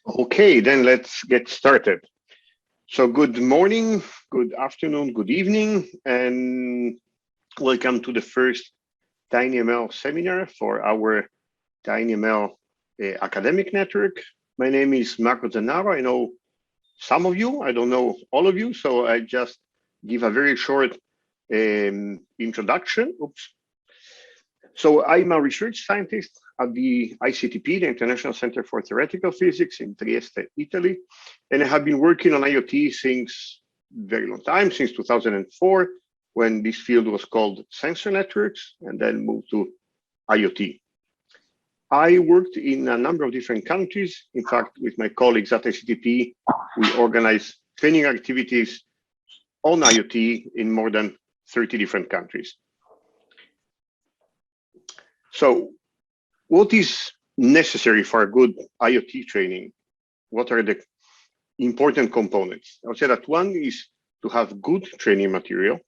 Okay, then let's get started. So good morning, good afternoon, good evening, and welcome to the first TinyML seminar for our TinyML Academic Network. My name is Marco Zanaro. I know some of you, I don't know all of you, so I just give a very short introduction. Oops. So I'm a research scientist at the ICTP, the International Centre for Theoretical Physics in Trieste, Italy. And I have been working on IoT since a very long time, since 2004, when this field was called sensor networks, and then moved to IoT. I worked in a number of different countries. In fact, with my colleagues at ICTP, we organize training activities on IoT in more than 30 different countries. So what is necessary for a good IoT training? What are the important components? I would say that one is to have good training material,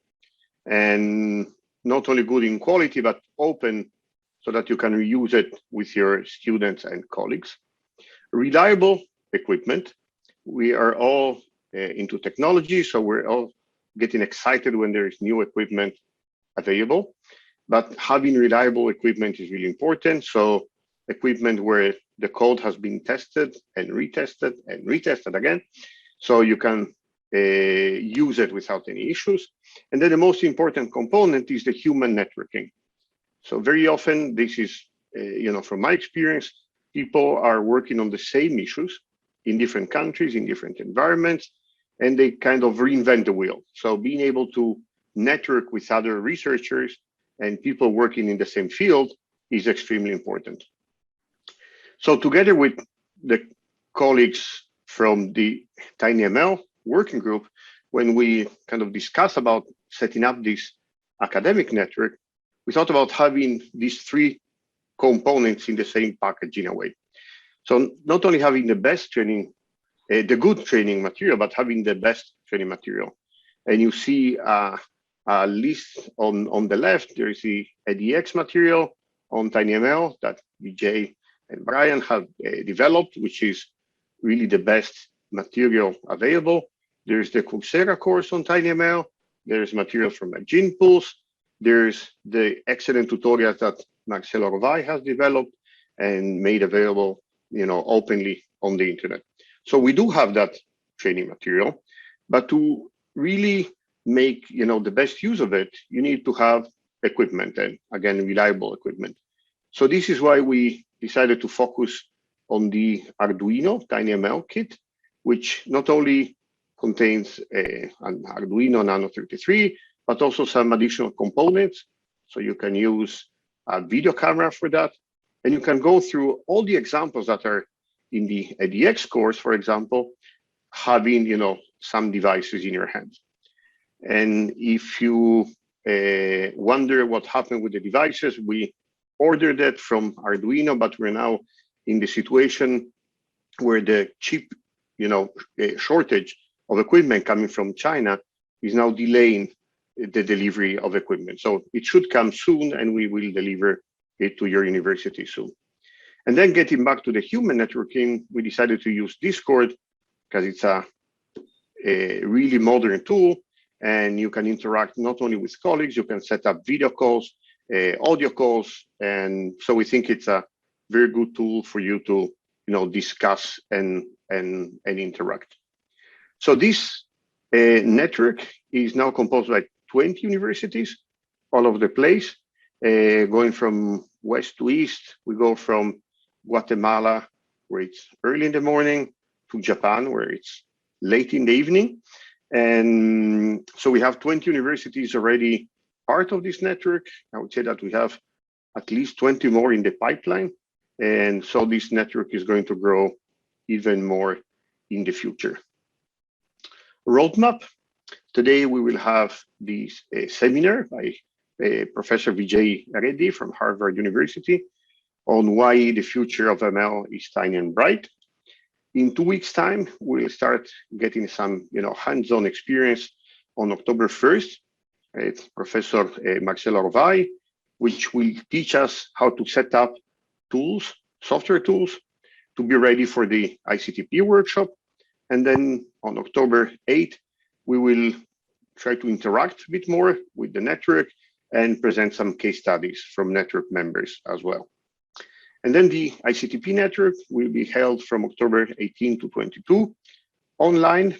and not only good in quality, but open so that you can reuse it with your students and colleagues. Reliable equipment. We are all into technology, so we're all getting excited when there is new equipment available. But having reliable equipment is really important. So equipment where the code has been tested and retested again, so you can use it without any issues. And then the most important component is the human networking. So very often, this is, from my experience, people are working on the same issues in different countries, in different environments, and they kind of reinvent the wheel. So being able to network with other researchers and people working in the same field is extremely important. So together with the colleagues from the TinyML working group, when we kind of discussed about setting up this academic network, we thought about having these three components in the same package in a way. So not only having the best training, the good training material, but having the best training material. And you see a list on the left. There is the ADX material on TinyML that Vijay and Brian have developed, which is really the best material available. There's the Coursera course on TinyML. There's material from GenePulse. There's the excellent tutorials that Marcelo Rovai has developed and made available, openly on the internet. So we do have that training material, but to really make the best use of it, you need to have equipment, and again, reliable equipment. So this is why we decided to focus on the Arduino TinyML kit, which not only contains an Arduino Nano 33, but also some additional components. So you can use a video camera for that, and you can go through all the examples that are in the ADX course, for example, having some devices in your hands. And if you wonder what happened with the devices, we ordered it from Arduino, but we're now in the situation where the chip, shortage of equipment coming from China is now delaying the delivery of equipment. So it should come soon, and we will deliver it to your university soon. And then getting back to the human networking, we decided to use Discord because it's a really modern tool. And you can interact not only with colleagues, you can set up video calls, audio calls. And so we think it's a very good tool for you to discuss and interact. So this network is now composed by 20 universities all over the place, going from west to east. We go from Guatemala, where it's early in the morning, to Japan, where it's late in the evening. And so we have 20 universities already part of this network. I would say that we have at least 20 more in the pipeline. And so this network is going to grow even more in the future. Roadmap. Today we will have this seminar by Professor Vijay Reddi from Harvard University on why the future of ML is tiny and bright. In 2 weeks' time, we'll start getting some, hands-on experience on October 1st. It's Professor Marcelo Rovai, which will teach us how to set up tools, software tools, to be ready for the ICTP workshop. And then on October 8th, we will try to interact a bit more with the network and present some case studies from network members as well. And then the ICTP network will be held from October 18 to 22. Online,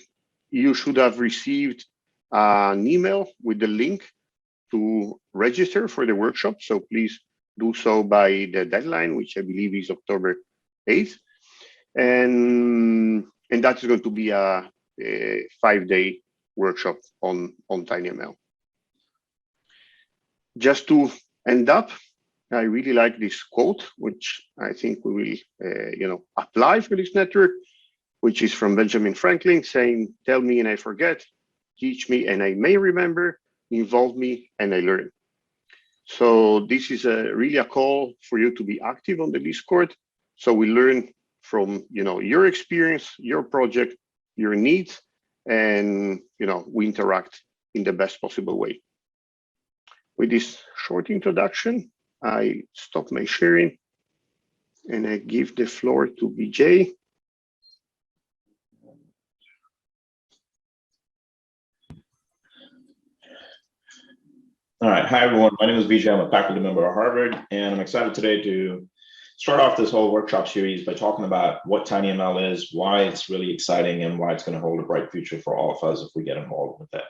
you should have received an email with the link to register for the workshop. So please do so by the deadline, which I believe is October 8th. And that is going to be a 5-day workshop on TinyML. Just to end up, I really like this quote, which I think we will apply for this network, which is from Benjamin Franklin, saying, "Tell me and I forget, teach me and I may remember, involve me and I learn." So this is really a call for you to be active on the Discord. So we learn from your experience, your project, your needs, and we interact in the best possible way. With this short introduction, I stop my sharing and I give the floor to Vijay. All right, hi everyone. My name is Vijay. I'm a faculty member at Harvard, and I'm excited today to start off this whole workshop series by talking about what TinyML is, why it's really exciting, and why it's going to hold a bright future for all of us if we get involved with it.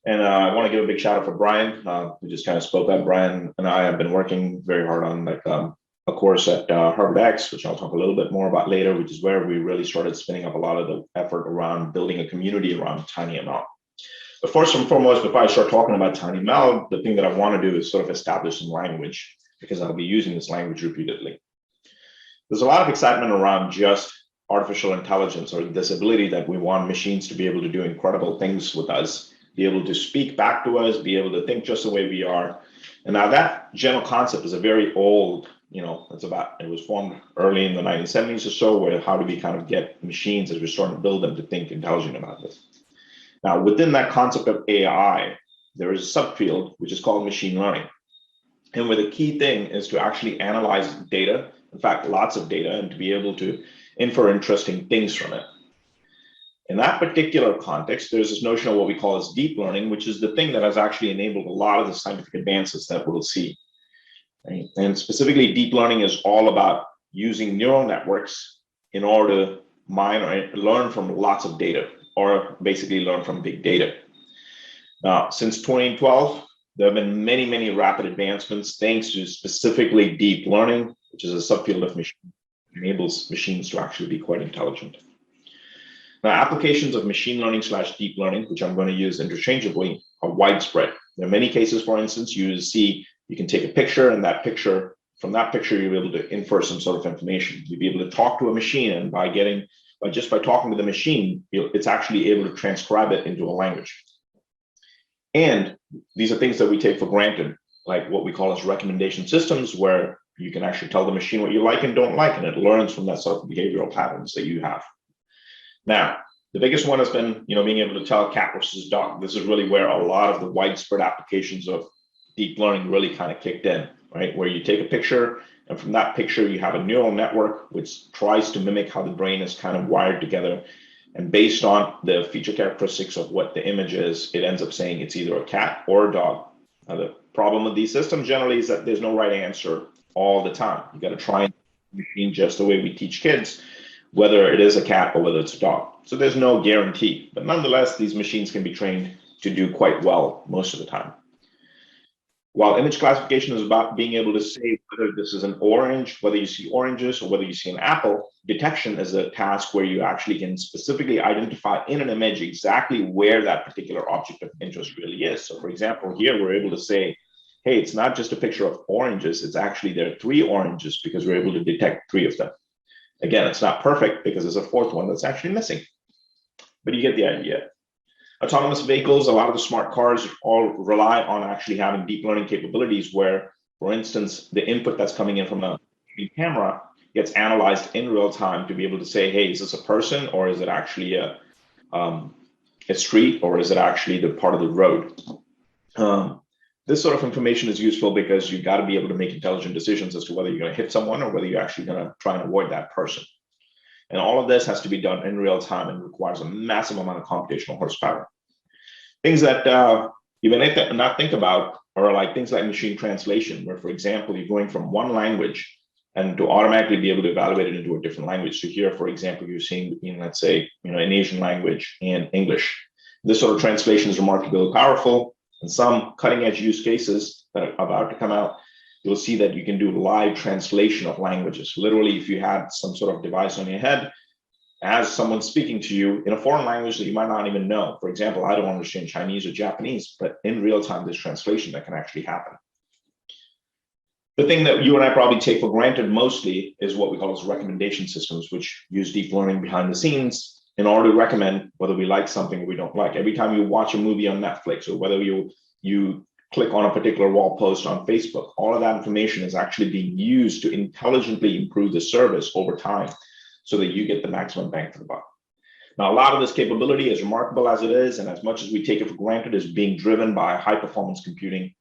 And I want to give a big shout out for Brian, who just kind of spoke up. Brian and I have been working very hard on a course at Harvard X, which I'll talk a little bit more about later, which is where we really started spinning up a lot of the effort around building a community around TinyML. But first and foremost, before I start talking about TinyML, the thing that I want to do is sort of establish some language, because I'll be using this language repeatedly. There's a lot of excitement around just artificial intelligence, or this ability that we want machines to be able to do incredible things with us, be able to speak back to us, be able to think just the way we are. And now that general concept is a very old, it was formed early in the 1970s or so, where how do we kind of get machines as we're starting to build them to think intelligent about this. Now, within that concept of AI, there is a subfield, which is called machine learning. And where the key thing is to actually analyze data, in fact, lots of data, and to be able to infer interesting things from it. In that particular context, there's this notion of what we call as deep learning, which is the thing that has actually enabled a lot of the scientific advances that we'll see. Right? And specifically, deep learning is all about using neural networks in order to mine or learn from lots of data, or basically learn from big data. Now, since 2012, there have been many, many rapid advancements thanks to specifically deep learning, which is a subfield of machine, enables machines to actually be quite intelligent. Now, applications of machine learning / deep learning, which I'm going to use interchangeably, are widespread. There are many cases, for instance, you can take a picture, and from that picture, you'll be able to infer some sort of information. You'll be able to talk to a machine, and by talking to the machine, it's actually able to transcribe it into a language. And these are things that we take for granted, like what we call as recommendation systems, where you can actually tell the machine what you like and don't like, and it learns from that sort of behavioral patterns that you have. Now, the biggest one has been, being able to tell cat versus dog. This is really where a lot of the widespread applications of deep learning really kind of kicked in, right? Where you take a picture, and from that picture, you have a neural network which tries to mimic how the brain is kind of wired together. And based on the feature characteristics of what the image is, it ends up saying it's either a cat or a dog. Now, the problem with these systems generally is that there's no right answer all the time. You got to try and machine just the way we teach kids, whether it is a cat or whether it's a dog. So there's no guarantee, but nonetheless, these machines can be trained to do quite well most of the time. While image classification is about being able to say whether this is an orange, whether you see oranges or whether you see an apple, detection is a task where you actually can specifically identify in an image exactly where that particular object of interest really is. So for example, here we're able to say, hey, it's not just a picture of oranges, it's actually there are 3 oranges because we're able to detect 3 of them. Again, it's not perfect because there's a 4th one that's actually missing, but you get the idea. Autonomous vehicles, a lot of the smart cars all rely on actually having deep learning capabilities where, for instance, the input that's coming in from a camera gets analyzed in real time to be able to say, hey, is this a person, or is it actually a street, or is it actually the part of the road? This sort of information is useful because you got to be able to make intelligent decisions as to whether you're going to hit someone or whether you're actually going to try and avoid that person. And all of this has to be done in real time and requires a massive amount of computational horsepower. Things that you may not think about are like things like machine translation, where, for example, you're going from one language and to automatically be able to evaluate it into a different language. So here, for example, you're seeing in, let's say, an Asian language and English. This sort of translation is remarkably powerful. In some cutting edge use cases that are about to come out, you'll see that you can do live translation of languages. Literally, if you had some sort of device on your head, as someone speaking to you in a foreign language that you might not even know. For example, I don't understand Chinese or Japanese, but in real time, there's translation that can actually happen. The thing that you and I probably take for granted mostly is what we call as recommendation systems, which use deep learning behind the scenes in order to recommend whether we like something or we don't like. Every time you watch a movie on Netflix or whether you click on a particular wall post on Facebook, all of that information is actually being used to intelligently improve the service over time so that you get the maximum bang for the buck. Now, a lot of this capability, as remarkable as it is, and as much as we take it for granted, is being driven by high performance computing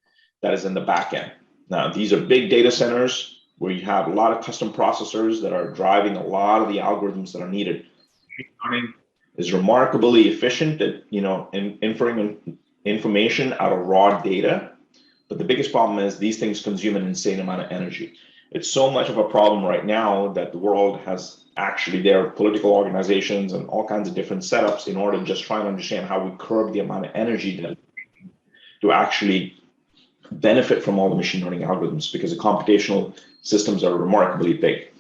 that is in the back end. Now, these are big data centers where you have a lot of custom processors that are driving a lot of the algorithms that are needed. Learning is remarkably efficient at in inferring information out of raw data, but the biggest problem is these things consume an insane amount of energy. It's so much of a problem right now that the world has actually their political organizations and all kinds of different setups in order to just try and understand how we curb the amount of energy that to actually benefit from all the machine learning algorithms, because the computational systems are remarkably big.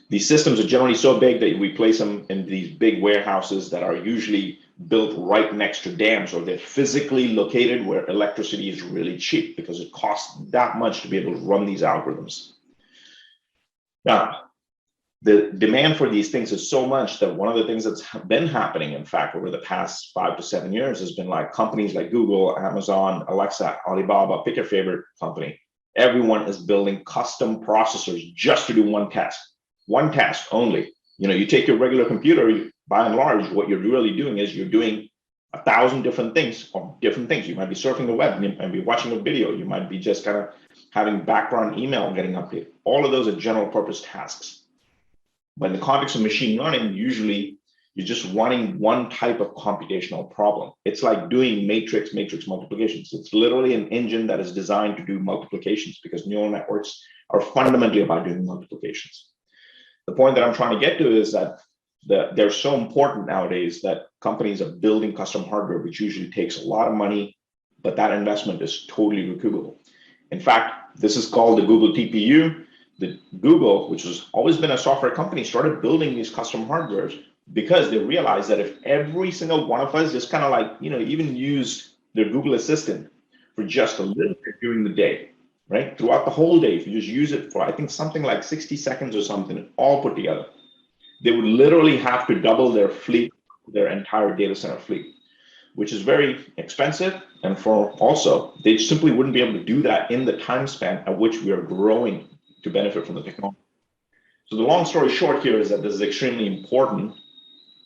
These systems are generally so big that we place them in these big warehouses that are usually built right next to dams, or they're physically located where electricity is really cheap because it costs that much to be able to run these algorithms. Now, the demand for these things is so much that one of the things that's been happening, in fact, over the past 5 to 7 years has been like companies like Google, Amazon, Alexa, Alibaba, pick your favorite company. Everyone is building custom processors just to do one task only. You take your regular computer, by and large, what you're really doing is you're doing 1,000 different things. You might be surfing the web, you might be watching a video, you might be just kind of having background email getting updated. All of those are general purpose tasks. But in the context of machine learning, usually you're just running one type of computational problem. It's like doing matrix multiplications. It's literally an engine that is designed to do multiplications, because neural networks are fundamentally about doing multiplications. The point that I'm trying to get to is that they're so important nowadays that companies are building custom hardware, which usually takes a lot of money, but that investment is totally recoupable. In fact, this is called the Google TPU. The Google, which has always been a software company, started building these custom hardwares because they realized that if every single one of us just kind of like, even used their Google Assistant for just a little bit during the day, right? Throughout the whole day, if you just use it for, I think, something like 60 seconds or something, all put together, they would literally have to double their fleet, their entire data center fleet, which is very expensive. And for also, they simply wouldn't be able to do that in the time span at which we are growing to benefit from the technology. So the long story short here is that this is extremely important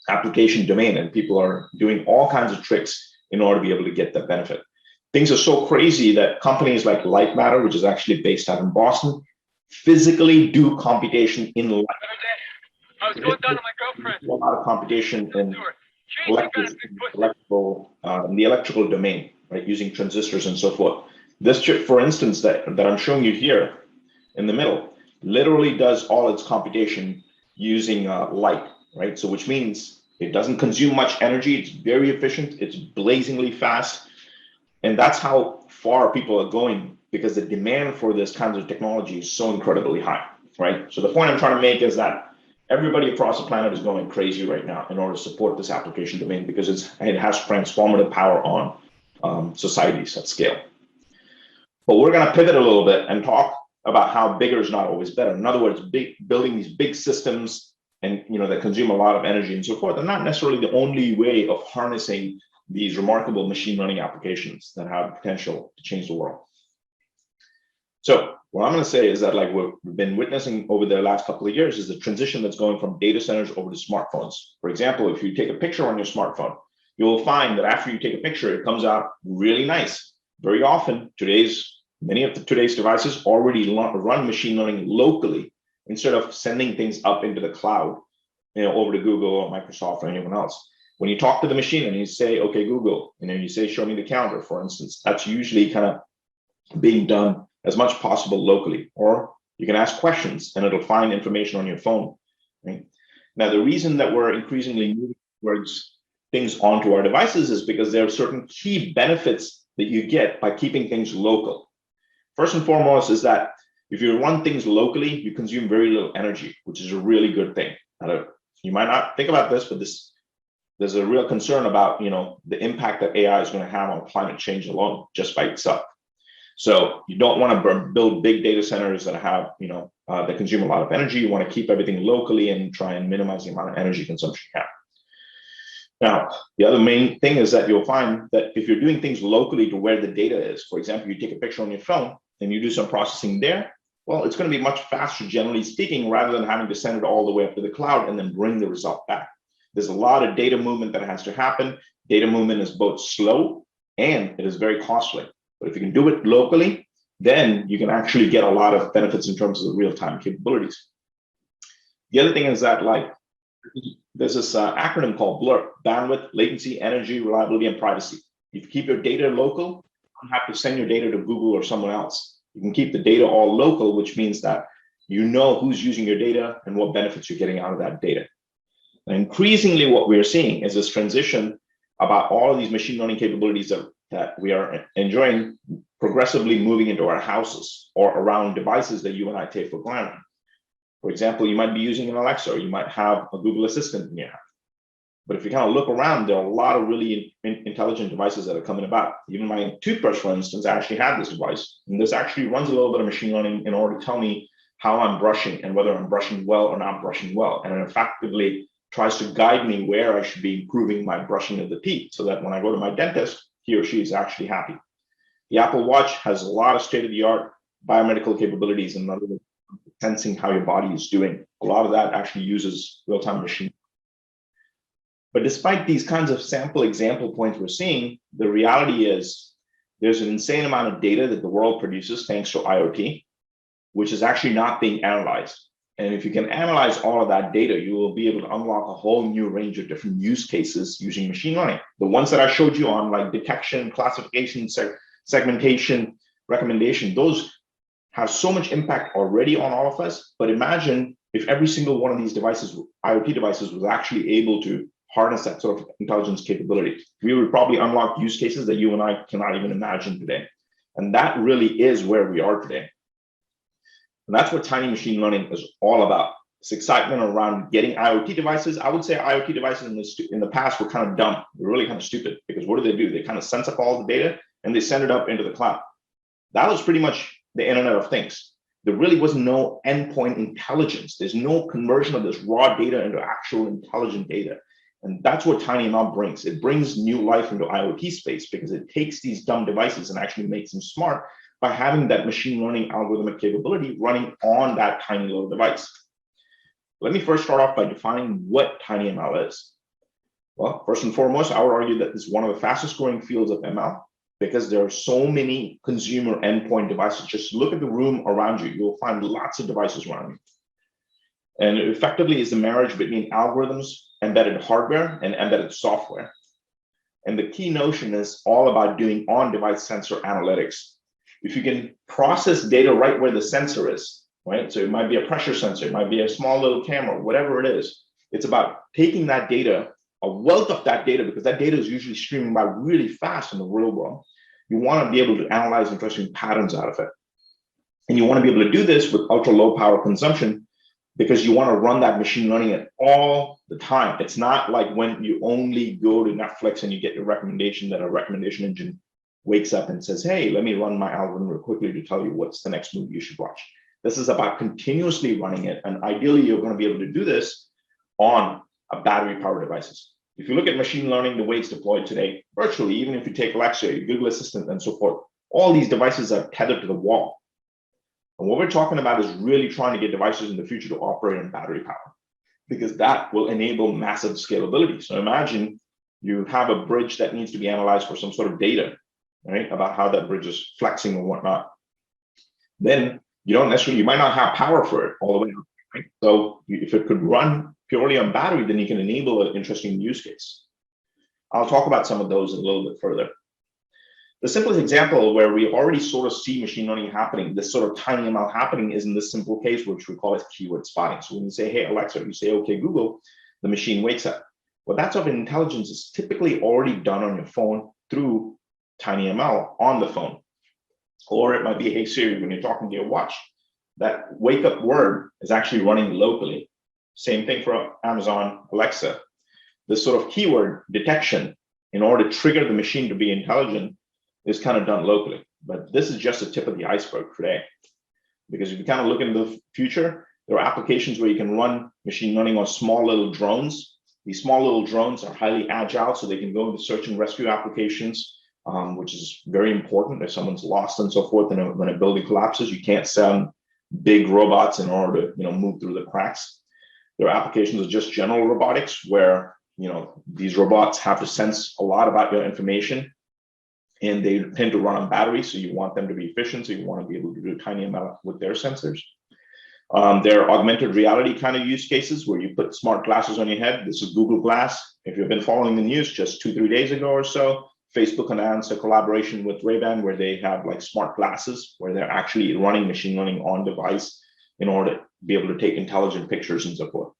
application domain, and people are doing all kinds of tricks in order to be able to get that benefit. Things are so crazy that companies like Light Matter, which is actually based out in Boston, physically do computation in light. I was going down to my girlfriend. A lot of computation in the electrical domain, right, using transistors and so forth. This chip, for instance, that I'm showing you here in the middle, literally does all its computation using light, right? So which means it doesn't consume much energy. It's very efficient. It's blazingly fast. And that's how far people are going, because the demand for this kinds of technology is so incredibly high, right? So the point I'm trying to make is that everybody across the planet is going crazy right now in order to support this application domain, because it has transformative power on societies at scale. But we're going to pivot a little bit and talk about how bigger is not always better. In other words, building these big systems and that consume a lot of energy and so forth are not necessarily the only way of harnessing these remarkable machine learning applications that have potential to change the world. So what I'm going to say is that, like, what we've been witnessing over the last couple of years is the transition that's going from data centers over to smartphones. For example, if you take a picture on your smartphone, you will find that after you take a picture, it comes out really nice. very often many of today's devices already run machine learning locally instead of sending things up into the cloud, over to Google or Microsoft or anyone else. When you talk to the machine and you say, okay, Google, you say, show me the calendar, for instance, that's usually kind of being done as much possible locally. Or you can ask questions and it'll find information on your phone. Right? Now, the reason that we're increasingly moving towards things onto our devices is because there are certain key benefits that you get by keeping things local. First and foremost is that if you run things locally, you consume very little energy, which is a really good thing. You might not think about this, but there's a real concern about the impact that AI is going to have on climate change alone, just by itself. So you don't want to build big data centers that have that consume a lot of energy. You want to keep everything locally and try and minimize the amount of energy consumption you have. Now, the other main thing is that you'll find that if you're doing things locally to where the data is, for example, you take a picture on your phone and you do some processing there, well, it's going to be much faster, generally speaking, rather than having to send it all the way up to the cloud and then bring the result back. There's a lot of data movement that has to happen. Data movement is both slow and it is very costly. But if you can do it locally, then you can actually get a lot of benefits in terms of the real-time capabilities. The other thing is that, there's this acronym called BLUR: bandwidth, latency, energy, reliability, and privacy. If you keep your data local, you don't have to send your data to Google or someone else. You can keep the data all local, which means that you know who's using your data and what benefits you're getting out of that data. And increasingly, what we're seeing is this transition about all of these machine learning capabilities that we are enjoying progressively moving into our houses or around devices that you and I take for granted. For example, you might be using an Alexa, or you might have a Google Assistant in your house. But if you kind of look around, there are a lot of really intelligent devices that are coming about. Even my toothbrush, for instance, I actually had this device. And this actually runs a little bit of machine learning in order to tell me how I'm brushing and whether I'm brushing well or not brushing well. And it effectively tries to guide me where I should be improving my brushing of the teeth, so that when I go to my dentist, he or she is actually happy. The Apple Watch has a lot of state-of-the-art biomedical capabilities, in other words, sensing how your body is doing. A lot of that actually uses real-time machine. But despite these kinds of sample example points we're seeing, the reality is there's an insane amount of data that the world produces thanks to IoT, which is actually not being analyzed. And if you can analyze all of that data, you will be able to unlock a whole new range of different use cases using machine learning. The ones that I showed you on, like detection, classification, segmentation, recommendation, those have so much impact already on all of us. But imagine if every single one of these devices, IoT devices, was actually able to harness that sort of intelligence capability. We would probably unlock use cases that you and I cannot even imagine today. And that really is where we are today. And that's what tiny machine learning is all about. It's excitement around getting IoT devices. I would say IoT devices in the past were kind of dumb. They're really kind of stupid, because what do? They kind of sense up all the data and they send it up into the cloud. That was pretty much the Internet of Things. There really was no endpoint intelligence. There's no conversion of this raw data into actual intelligent data. And that's what TinyML brings. It brings new life into IoT space, because it takes these dumb devices and actually makes them smart by having that machine learning algorithmic capability running on that tiny little device. Let me first start off by defining what TinyML is. Well, first and foremost, I would argue that this is one of the fastest growing fields of ML, because there are so many consumer endpoint devices. Just look at the room around you. You'll find lots of devices around you. And it effectively is the marriage between algorithms, embedded hardware, and embedded software. And the key notion is all about doing on-device sensor analytics. If you can process data right where the sensor is, right? So it might be a pressure sensor, it might be a small little camera, whatever it is. It's about taking that data, a wealth of that data, because that data is usually streaming by really fast in the real world. You want to be able to analyze interesting patterns out of it. And you want to be able to do this with ultra low power consumption, because you want to run that machine learning at all the time. It's not like when you only go to Netflix and you get your recommendation, that a recommendation engine wakes up and says, hey, let me run my algorithm real quickly to tell you what's the next movie you should watch. This is about continuously running it. And ideally, you're going to be able to do this on a battery-powered devices. If you look at machine learning, the way it's deployed today, virtually, even if you take Alexa, your Google Assistant, and so forth, all these devices are tethered to the wall. And what we're talking about is really trying to get devices in the future to operate on battery power, because that will enable massive scalability. So imagine you have a bridge that needs to be analyzed for some sort of data. right, about how that bridge is flexing and whatnot, then you don't necessarily, you might not have power for it all the way up, right? So if it could run purely on battery, then you can enable an interesting use case. I'll talk about some of those a little bit further. The simplest example where we already sort of see machine learning happening, this sort of TinyML happening, is in this simple case, which we call it keyword spotting. So when you say, hey, Alexa, you say, okay, Google, the machine wakes up. Well, that sort of intelligence is typically already done on your phone through TinyML on the phone. Or it might be, hey, Siri, when you're talking to your watch, that wake up word is actually running locally. Same thing for Amazon Alexa. This sort of keyword detection in order to trigger the machine to be intelligent is kind of done locally. But this is just the tip of the iceberg today. Because if you kind of look into the future, there are applications where you can run machine learning on small little drones. These small little drones are highly agile, so they can go into search and rescue applications, which is very important if someone's lost and so forth. And when a building collapses, you can't send big robots in order to move through the cracks. There are applications of just general robotics where these robots have to sense a lot about your information, and they tend to run on batteries. So you want them to be efficient. So you want to be able to do TinyML with their sensors. There are augmented reality kind of use cases where you put smart glasses on your head. This is Google Glass. If you've been following the news, just 2-3 days ago or so, Facebook announced a collaboration with Ray-Ban where they have like smart glasses where they're actually running machine learning on device in order to be able to take intelligent pictures and so forth.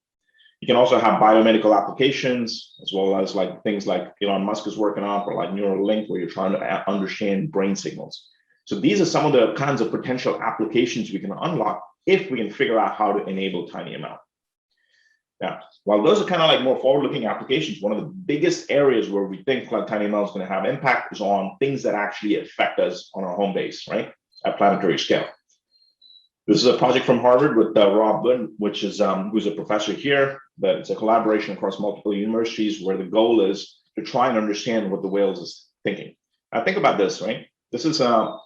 You can also have biomedical applications, as well as like things like Elon Musk is working on, or like Neuralink, where you're trying to understand brain signals. So these are some of the kinds of potential applications we can unlock if we can figure out how to enable TinyML. Now, while those are kind of like more forward-looking applications, one of the biggest areas where we think like TinyML is going to have impact is on things that actually affect us on our home base, right, at planetary scale. This is a project from Harvard with Rob Wood, which is who's a professor here, but it's a collaboration across multiple universities where the goal is to try and understand what the whales is thinking. Now think about this, right? This is a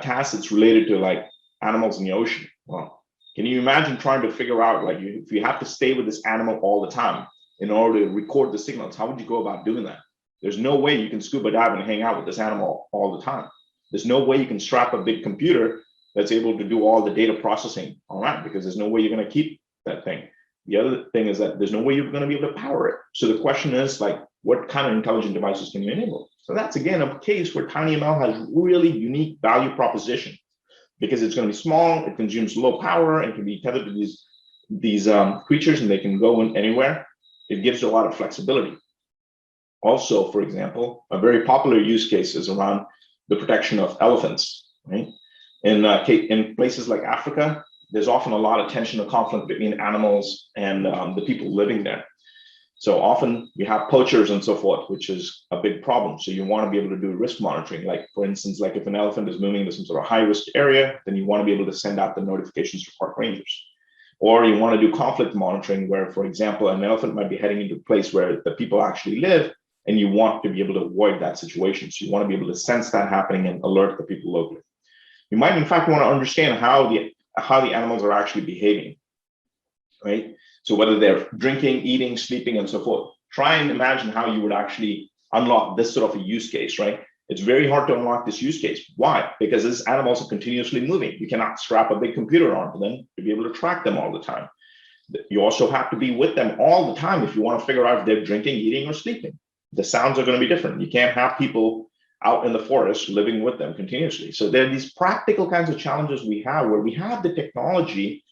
task that's related to like animals in the ocean. Well, can you imagine trying to figure out, like, if you have to stay with this animal all the time in order to record the signals, how would you go about doing that? There's no way you can scuba dive and hang out with this animal all the time. There's no way you can strap a big computer that's able to do all the data processing on that, because there's no way you're going to keep that thing. The other thing is that there's no way you're going to be able to power it. So the question is, like, what kind of intelligent devices can you enable? So that's, again, a case where TinyML has really unique value proposition, because it's going to be small, it consumes low power, and can be tethered to these creatures, and they can go in anywhere. It gives you a lot of flexibility. Also, for example, a very popular use case is around the protection of elephants, right? In places like Africa, there's often a lot of tension or conflict between animals and the people living there. So often you have poachers and so forth, which is a big problem. So you want to be able to do risk monitoring. Like, for instance, like if an elephant is moving to some sort of high risk area, then you want to be able to send out the notifications to park rangers. Or you want to do conflict monitoring where, for example, an elephant might be heading into a place where the people actually live, and you want to be able to avoid that situation. So you want to be able to sense that happening and alert the people locally. You might, in fact, want to understand how the animals are actually behaving, right? So whether they're drinking, eating, sleeping, and so forth. Try and imagine how you would actually unlock this sort of a use case, right? It's very hard to unlock this use case. Why? Because these animals are continuously moving. You cannot strap a big computer onto them to be able to track them all the time. You also have to be with them all the time if you want to figure out if they're drinking, eating, or sleeping. The sounds are going to be different. You can't have people out in the forest living with them continuously. So there are these practical kinds of challenges we have where we have the technology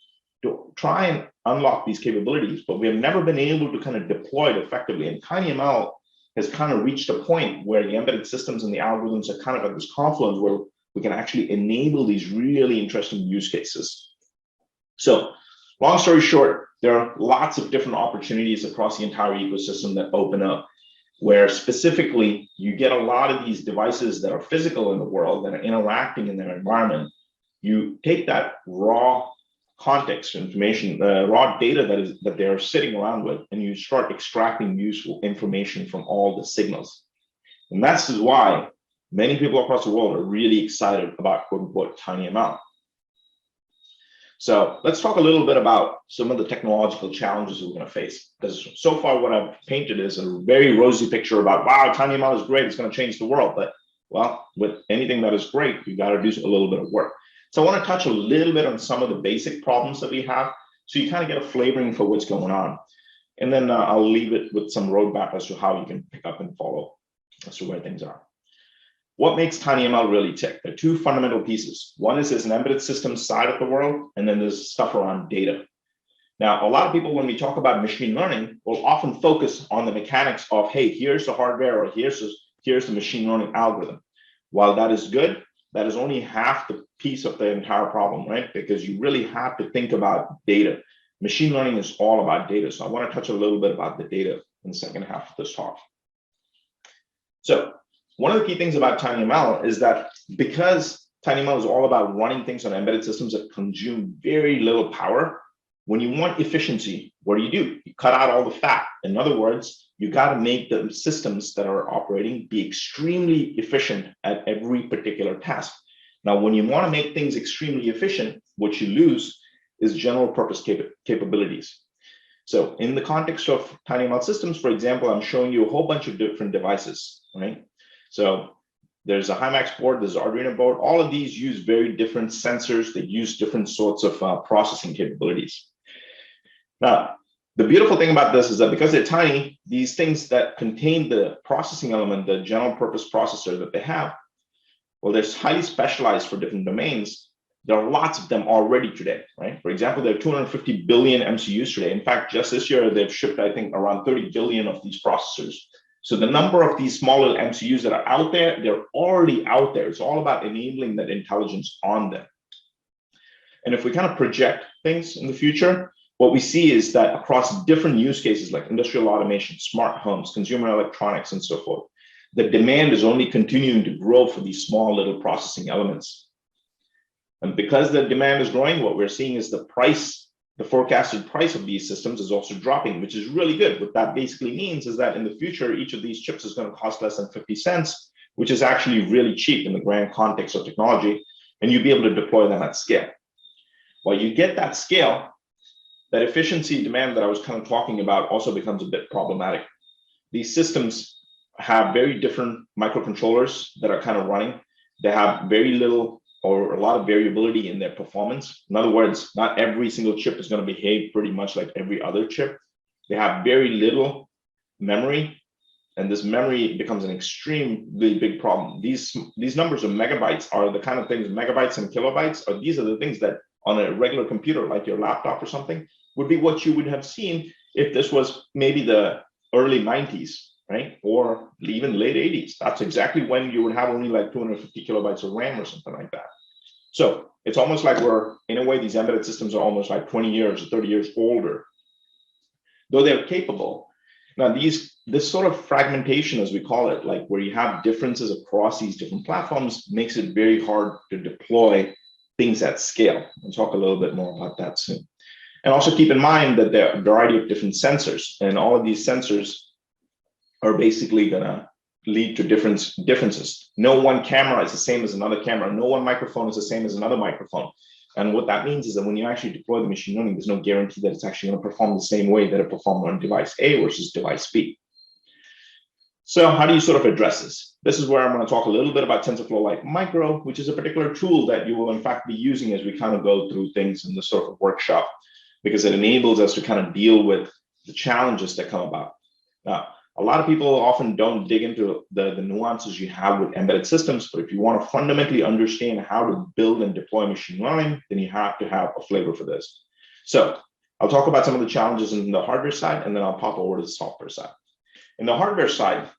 to try and unlock these capabilities, but we have never been able to kind of deploy it effectively. And TinyML has kind of reached a point where the embedded systems and the algorithms are kind of at this confluence where we can actually enable these really interesting use cases. So long story short, there are lots of different opportunities across the entire ecosystem that open up, where specifically you get a lot of these devices that are physical in the world that are interacting in their environment. You take that raw context information, raw data that they're sitting around with, and you start extracting useful information from all the signals. And that's why many people across the world are really excited about quote unquote TinyML. So let's talk a little bit about some of the technological challenges we're going to face. Because so far what I've painted is a very rosy picture about, wow, TinyML is great, it's going to change the world. But Well, with anything that is great, you got to do a little bit of work. So I want to touch a little bit on some of the basic problems that we have, so you kind of get a flavoring for what's going on. And then I'll leave it with some roadmap as to how you can pick up and follow as to where things are. What makes TinyML really tick? There are two fundamental pieces. One is there's an embedded system side of the world, and then there's stuff around data. Now, a lot of people, when we talk about machine learning, will often focus on the mechanics of, hey, here's the hardware, or here's the machine learning algorithm. While that is good, that is only half the piece of the entire problem, right? Because you really have to think about data. Machine learning is all about data. So I want to touch a little bit about the data in the second half of this talk. So one of the key things about TinyML is that because TinyML is all about running things on embedded systems that consume very little power, when you want efficiency, what do? You cut out all the fat. In other words, you got to make the systems that are operating be extremely efficient at every particular task. Now, when you want to make things extremely efficient, what you lose is general purpose capabilities. So in the context of TinyML systems, for example, I'm showing you a whole bunch of different devices, right? So there's a HiMax board, there's an Arduino board. All of these use very different sensors that use different sorts of processing capabilities. Now, the beautiful thing about this is that because they're tiny, these things that contain the processing element, the general purpose processor that they have, well, they're highly specialized for different domains. There are lots of them already today, right? For example, there are 250 billion MCUs today. In fact, just this year, they've shipped, I think, around 30 billion of these processors. So the number of these small little MCUs that are out there, they're already out there. It's all about enabling that intelligence on them. And if we kind of project things in the future, what we see is that across different use cases like industrial automation, smart homes, consumer electronics, and so forth, the demand is only continuing to grow for these small little processing elements. And because the demand is growing, what we're seeing is the price, the forecasted price of these systems is also dropping, which is really good. What that basically means is that in the future, each of these chips is going to cost less than 50 cents, which is actually really cheap in the grand context of technology, and you'll be able to deploy them at scale. While you get that scale, that efficiency demand that I was kind of talking about also becomes a bit problematic. These systems have very different microcontrollers that are kind of running. They have very little or a lot of variability in their performance. In other words, not every single chip is going to behave pretty much like every other chip. They have very little memory, and this memory becomes an extremely big problem. These numbers of megabytes are the kind of things, megabytes and kilobytes, or these are the things that on a regular computer, like your laptop or something, would be what you would have seen if this was maybe the early 90s, right? Or even late 80s. That's exactly when you would have only like 250 kilobytes of RAM or something like that. So it's almost like we're, in a way, these embedded systems are almost like 20 years or 30 years older, though they're capable. Now, this sort of fragmentation, as we call it, like where you have differences across these different platforms, makes it very hard to deploy things at scale. We'll talk a little bit more about that soon. And also keep in mind that there are a variety of different sensors, and all of these sensors are basically going to lead to differences. No one camera is the same as another camera. No one microphone is the same as another microphone. And what that means is that when you actually deploy the machine learning, there's no guarantee that it's actually going to perform the same way that it performed on device A versus device B. So how do you sort of address this? This is where I'm going to talk a little bit about TensorFlow Lite Micro, which is a particular tool that you will in fact be using as we kind of go through things in this sort of workshop, because it enables us to kind of deal with the challenges that come about. Now, a lot of people often don't dig into the nuances you have with embedded systems, but if you want to fundamentally understand how to build and deploy machine learning, then you have to have a flavor for this. So I'll talk about some of the challenges in the hardware side, and then I'll pop over to the software side. In the hardware side,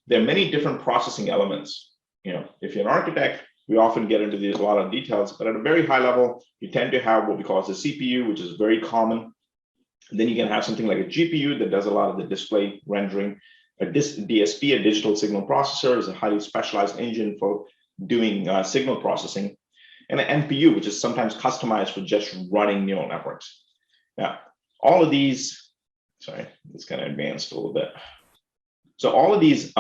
there are many different processing elements. You know, if you're an architect, we often get into a lot of details, but at a very high level, you tend to have what we call as a CPU, which is very common. And then you can have something like a GPU that does a lot of the display rendering. A DSP, a digital signal processor, is a highly specialized engine for doing signal processing. And an NPU, which is sometimes customized for just running neural networks. Now, all of these, sorry, it's kind of advanced a little bit. So all of these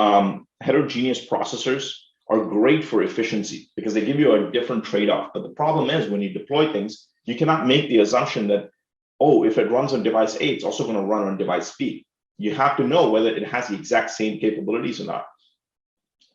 heterogeneous processors are great for efficiency because they give you a different trade-off. But the problem is when you deploy things, you cannot make the assumption that, oh, if it runs on device A, it's also going to run on device B. You have to know whether it has the exact same capabilities or not.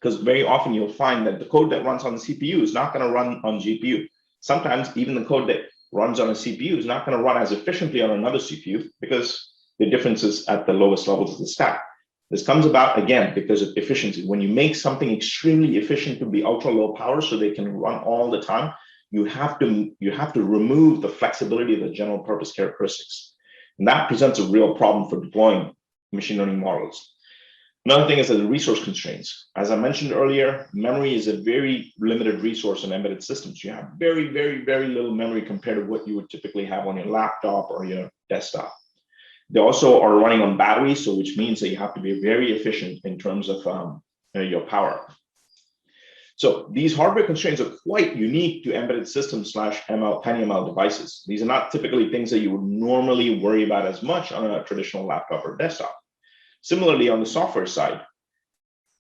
because very often you'll find that the code that runs on the CPU is not going to run on GPU. Sometimes even the code that runs on a CPU is not going to run as efficiently on another CPU because the difference is at the lowest levels of the stack. This comes about, again, because of efficiency. When you make something extremely efficient to be ultra low power so they can run all the time, you have to remove the flexibility of the general purpose characteristics. And that presents a real problem for deploying machine learning models. Another thing is the resource constraints. As I mentioned earlier, memory is a very limited resource in embedded systems. You have very, very, very little memory compared to what you would typically have on your laptop or your desktop. They also are running on batteries, so which means that you have to be very efficient in terms of your power. So these hardware constraints are quite unique to embedded systems / TinyML devices. These are not typically things that you would normally worry about as much on a traditional laptop or desktop. Similarly, on the software side,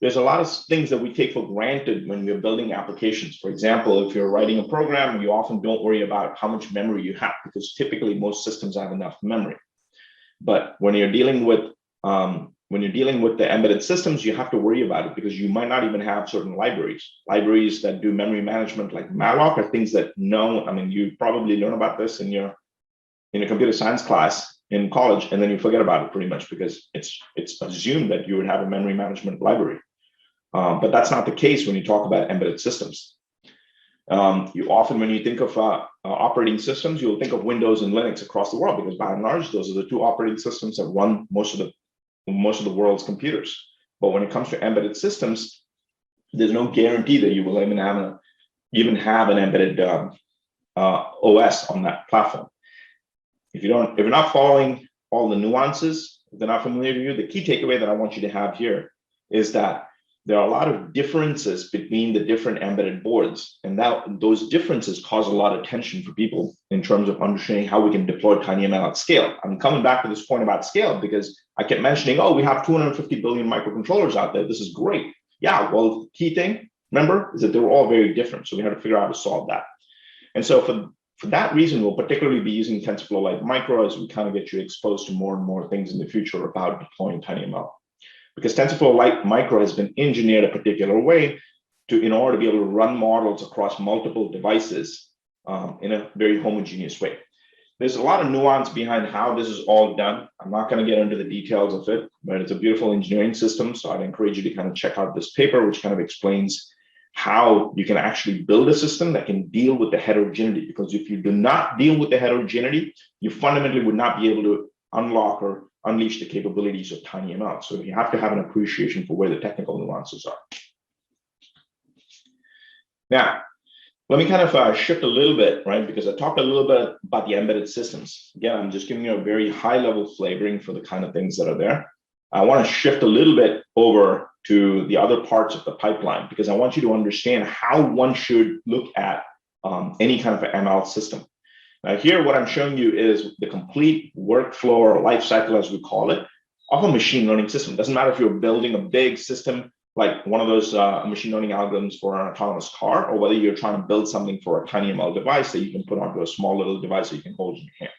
there's a lot of things that we take for granted when we're building applications. For example, if you're writing a program, you often don't worry about how much memory you have because typically most systems have enough memory. But when you're dealing with the embedded systems, you have to worry about it because you might not even have certain libraries. Libraries that do memory management like malloc are things that you probably learn about this in your computer science class in college, and then you forget about it pretty much because it's assumed that you would have a memory management library. But that's not the case when you talk about embedded systems. You often, when you think of operating systems, you'll think of Windows and Linux across the world because by and large, those are the two operating systems that run most of the world's computers. But when it comes to embedded systems, there's no guarantee that you will even have an embedded OS on that platform. If you're not following all the nuances, if they're not familiar with you, the key takeaway that I want you to have here is that there are a lot of differences between the different embedded boards, and those differences cause a lot of tension for people in terms of understanding how we can deploy TinyML at scale. I'm coming back to this point about scale because I kept mentioning, oh, we have 250 billion microcontrollers out there. This is great. Yeah, well, key thing, remember, is that they're all very different. So we had to figure out how to solve that. And so for that reason, we'll particularly be using TensorFlow Lite Micro as we kind of get you exposed to more and more things in the future about deploying TinyML. Because TensorFlow Lite Micro has been engineered a particular way in order to be able to run models across multiple devices in a very homogeneous way. There's a lot of nuance behind how this is all done. I'm not going to get into the details of it, but it's a beautiful engineering system. So I'd encourage you to kind of check out this paper, which kind of explains how you can actually build a system that can deal with the heterogeneity. Because if you do not deal with the heterogeneity, you fundamentally would not be able to unlock or unleash the capabilities of TinyML. So you have to have an appreciation for where the technical nuances are. Now, let me kind of shift a little bit, right? Because I talked a little bit about the embedded systems. Again, I'm just giving you a very high level flavoring for the kind of things that are there. I want to shift a little bit over to the other parts of the pipeline because I want you to understand how one should look at any kind of an ML system. Now here, what I'm showing you is the complete workflow or life cycle, as we call it, of a machine learning system. It doesn't matter if you're building a big system like one of those machine learning algorithms for an autonomous car, or whether you're trying to build something for a TinyML device that you can put onto a small little device that you can hold in your hand.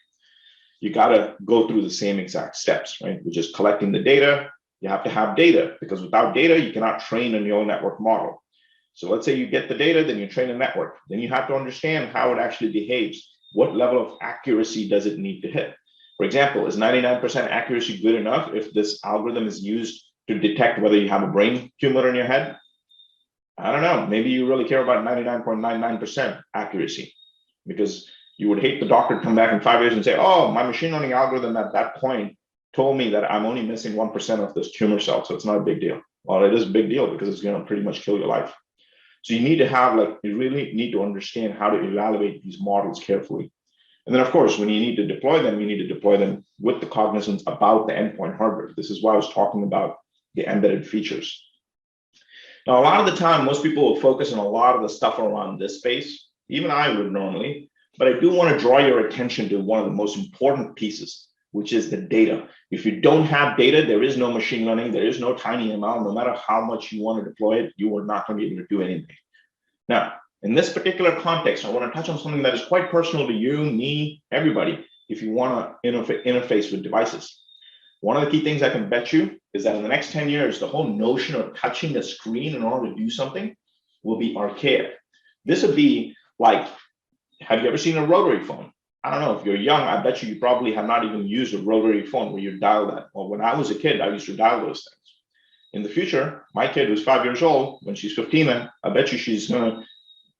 You got to go through the same exact steps, right? Which is collecting the data. You have to have data because without data, you cannot train a neural network model. So let's say you get the data, then you train a network. Then you have to understand how it actually behaves. What level of accuracy does it need to hit? For example, is 99% accuracy good enough if this algorithm is used to detect whether you have a brain tumor in your head? I don't know. Maybe you really care about 99.99% accuracy because you would hate the doctor to come back in 5 years and say, oh, my machine learning algorithm at that point told me that I'm only missing 1% of this tumor cell, so it's not a big deal. Well, it is a big deal because it's going to pretty much kill your life. So you need to have, you really need to understand how to evaluate these models carefully. And then, of course, when you need to deploy them, you need to deploy them with the cognizance about the endpoint hardware. This is why I was talking about the embedded features. Now, a lot of the time, most people will focus on a lot of the stuff around this space. Even I would normally, but I do want to draw your attention to one of the most important pieces, which is the data. If you don't have data, there is no machine learning, there is no TinyML. No matter how much you want to deploy it, you are not going to be able to do anything. Now, in this particular context, I want to touch on something that is quite personal to you, me, everybody, if you want to interface with devices. One of the key things I can bet you is that in the next 10 years, the whole notion of touching a screen in order to do something will be archaic. This would be like, have you ever seen a rotary phone? I don't know, if you're young, I bet you probably have not even used a rotary phone where you dial that. Well, when I was a kid, I used to dial those things. In the future, my kid who's 5 years old, when she's 15, then I bet you she's gonna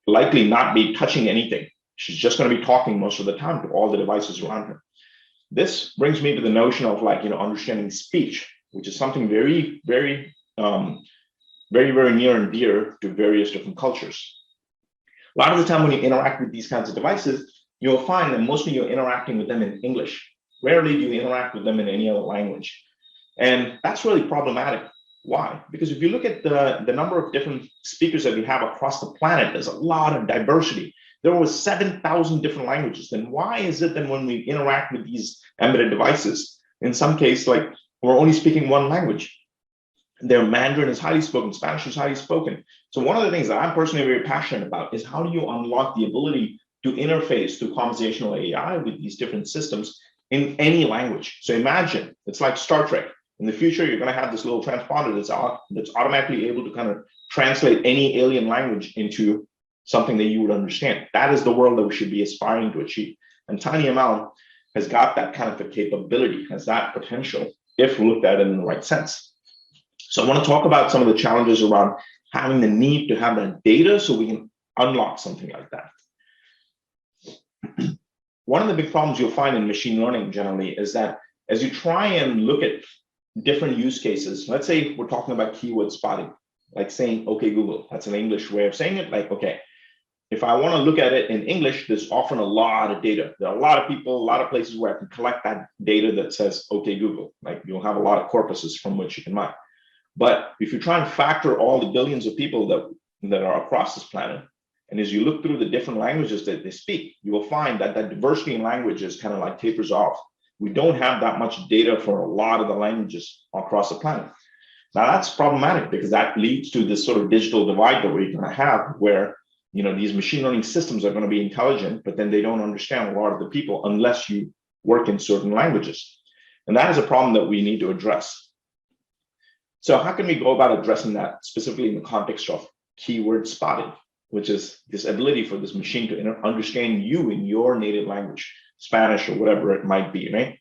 likely not be touching anything. She's just gonna be talking most of the time to all the devices around her. This brings me to the notion of understanding speech, which is something very, very near and dear to various different cultures. A lot of the time when you interact with these kinds of devices, you'll find that mostly you're interacting with them in English. Rarely do you interact with them in any other language. And that's really problematic. Why? Because if you look at the number of different speakers that we have across the planet, there's a lot of diversity. There was 7,000 different languages. Then why is it that when we interact with these embedded devices, in some case, like we're only speaking one language? Their Mandarin is highly spoken, Spanish is highly spoken. So one of the things that I'm personally very passionate about is how do you unlock the ability to interface through conversational AI with these different systems in any language. So imagine, it's like Star Trek. In the future, you're going to have this little transponder that's automatically able to kind of translate any alien language into something that you would understand. That is the world that we should be aspiring to achieve. And TinyML has got that kind of a capability, has that potential, if looked at it in the right sense. So I want to talk about some of the challenges around having the need to have that data so we can unlock something like that. One of the big problems you'll find in machine learning generally is that as you try and look at different use cases, let's say we're talking about keyword spotting, like saying, okay, Google, that's an English way of saying it. Like, okay, if I want to look at it in English, there's often a lot of data. There are a lot of people, a lot of places where I can collect that data that says, okay, Google, like you'll have a lot of corpuses from which you can mine. But if you try and factor all the billions of people that are across this planet, and as you look through the different languages that they speak, you will find that that diversity in languages kind of like tapers off. We don't have that much data for a lot of the languages across the planet. Now that's problematic because that leads to this sort of digital divide that we're going to have where, these machine learning systems are going to be intelligent, but then they don't understand a lot of the people unless you work in certain languages. And that is a problem that we need to address. So how can we go about addressing that specifically in the context of keyword spotting, which is this ability for this machine to understand you in your native language, Spanish or whatever it might be, right?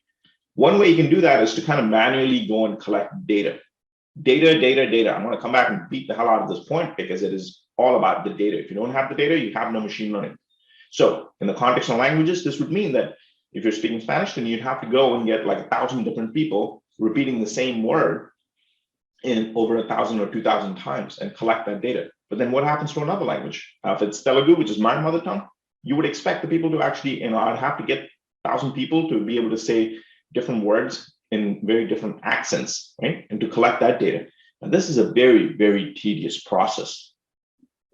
One way you can do that is to kind of manually go and collect data. Data. I'm going to come back and beat the hell out of this point because it is all about the data. If you don't have the data, you have no machine learning. So in the context of languages, this would mean that if you're speaking Spanish, then you'd have to go and get like 1,000 different people repeating the same word in over 1,000 or 2,000 times and collect that data. But then what happens to another language? If it's Telugu, which is my mother tongue, you would expect the people to actually, I'd have to get 1,000 people to be able to say different words in very different accents, right? And to collect that data. And this is a very, very tedious process.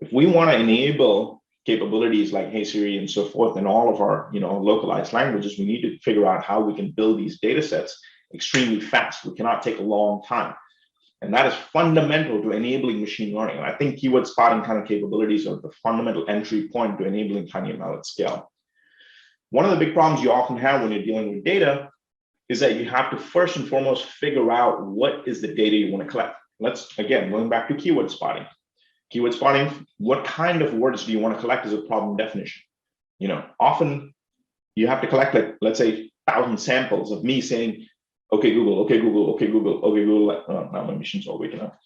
If we want to enable capabilities like Hey Siri and so forth in all of our, localized languages, we need to figure out how we can build these data sets extremely fast. We cannot take a long time. And that is fundamental to enabling machine learning. And I think keyword spotting kind of capabilities are the fundamental entry point to enabling TinyML at scale. One of the big problems you often have when you're dealing with data is that you have to first and foremost figure out what is the data you want to collect. Let's, again, going back to keyword spotting. Keyword spotting, what kind of words do you want to collect is a problem definition. Often you have to collect, like, let's say 1,000 samples of me saying, okay, Google, okay, Google, okay, Google, okay, Google. Now my machine's all waking up.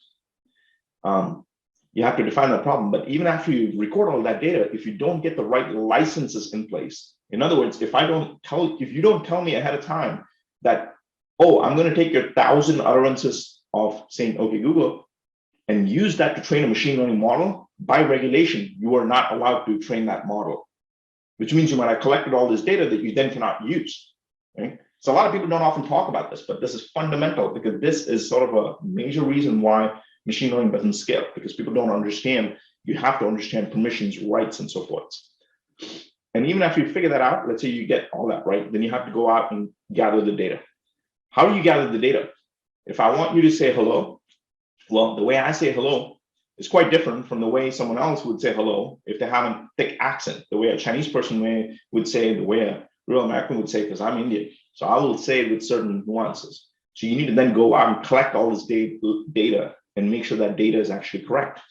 You have to define that problem. But even after you record all that data, if you don't get the right licenses in place, in other words, if you don't tell me ahead of time that, oh, I'm going to take your 1,000 utterances of saying, okay, Google, and use that to train a machine learning model, by regulation, you are not allowed to train that model, which means you might have collected all this data that you then cannot use, right? So a lot of people don't often talk about this, but this is fundamental because this is sort of a major reason why machine learning doesn't scale, because people don't understand, you have to understand permissions, rights, and so forth. And even after you figure that out, let's say you get all that right, then you have to go out and gather the data. How do you gather the data? If I want you to say hello, well, the way I say hello is quite different from the way someone else would say hello if they have a thick accent, the way a Chinese person would say, the way a real American would say, because I'm Indian. So I will say it with certain nuances. So you need to then go out and collect all this data and make sure that data is actually correct.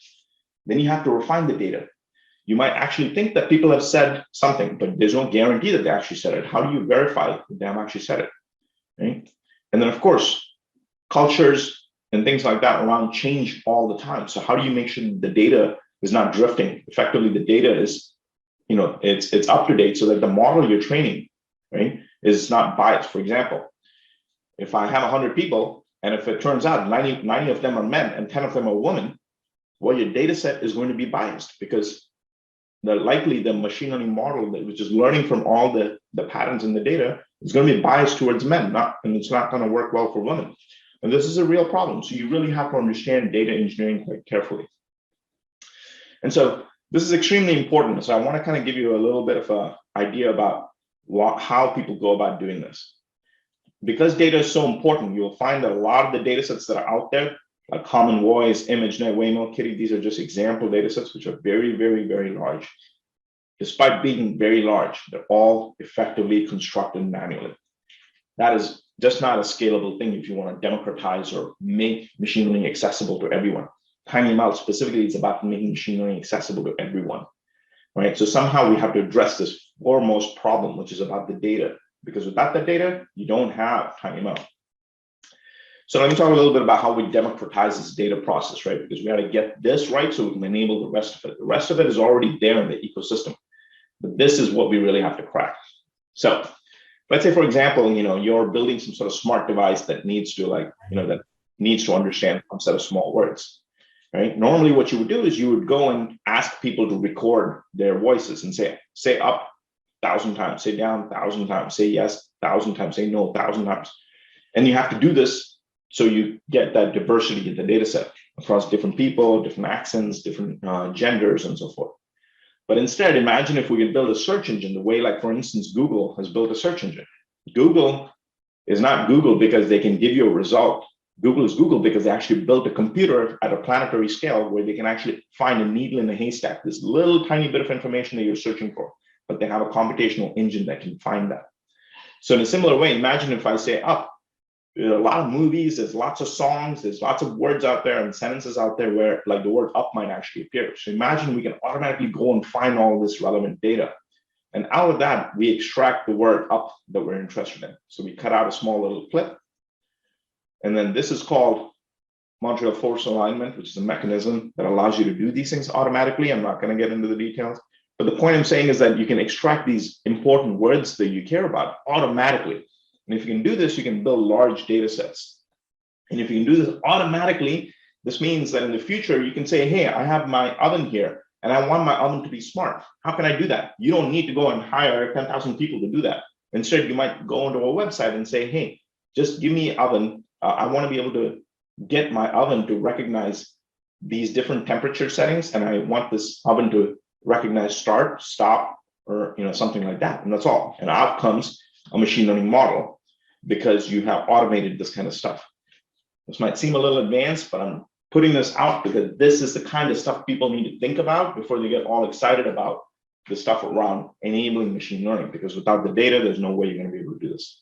Then you have to refine the data. You might actually think that people have said something, but there's no guarantee that they actually said it. How do you verify that they have actually said it? Right? And then, of course, cultures and things like that around change all the time. So how do you make sure the data is not drifting? Effectively, the data is, it's up to date so that the model you're training, right, is not biased. For example, if I have 100 people, and if it turns out 90 of them are men and 10 of them are women, well, your data set is going to be biased because likely the machine learning model that was just learning from all the patterns in the data is going to be biased towards men, and it's not going to work well for women. And this is a real problem. So you really have to understand data engineering quite carefully. And so this is extremely important. So I want to kind of give you a little bit of an idea about how people go about doing this. Because data is so important, you'll find that a lot of the data sets that are out there, like Common Voice, ImageNet, Waymo, Kitty, these are just example data sets, which are very, very, very large. Despite being very large, they're all effectively constructed manually. That is just not a scalable thing if you want to democratize or make machine learning accessible to everyone. TinyML specifically is about making machine learning accessible to everyone, right? So somehow we have to address this foremost problem, which is about the data, because without that data, you don't have TinyML. So let me talk a little bit about how we democratize this data process, right? Because we got to get this right so we can enable the rest of it. The rest of it is already there in the ecosystem, but this is what we really have to crack. So let's say, for example, you're building some sort of smart device that needs to that needs to understand some set of small words, right? Normally what you would do is you would go and ask people to record their voices and say up 1,000 times, say down 1,000 times, say yes 1,000 times, say no 1,000 times. And you have to do this so you get that diversity in the data set across different people, different accents, different genders, and so forth. But instead, imagine if we could build a search engine the way, like, for instance, Google has built a search engine. Google is not Google because they can give you a result. Google is Google because they actually built a computer at a planetary scale where they can actually find a needle in a haystack, this little tiny bit of information that you're searching for, but they have a computational engine that can find that. So in a similar way, imagine if I say up, there are a lot of movies, there's lots of songs, there's lots of words out there and sentences out there where like the word up might actually appear. So imagine we can automatically go and find all this relevant data. And out of that, we extract the word up that we're interested in. So we cut out a small little clip. And then this is called modular force alignment, which is a mechanism that allows you to do these things automatically. I'm not going to get into the details. But the point I'm saying is that you can extract these important words that you care about automatically. And if you can do this, you can build large data sets. And if you can do this automatically, this means that in the future, you can say, hey, I have my oven here and I want my oven to be smart. How can I do that? You don't need to go and hire 10,000 people to do that. Instead, you might go onto a website and say, hey, just give me an oven. I want to be able to get my oven to recognize these different temperature settings. And I want this oven to recognize start, stop, or something like that. And that's all. And out comes a machine learning model because you have automated this kind of stuff. This might seem a little advanced, but I'm putting this out because this is the kind of stuff people need to think about before they get all excited about the stuff around enabling machine learning, because without the data, there's no way you're going to be able to do this.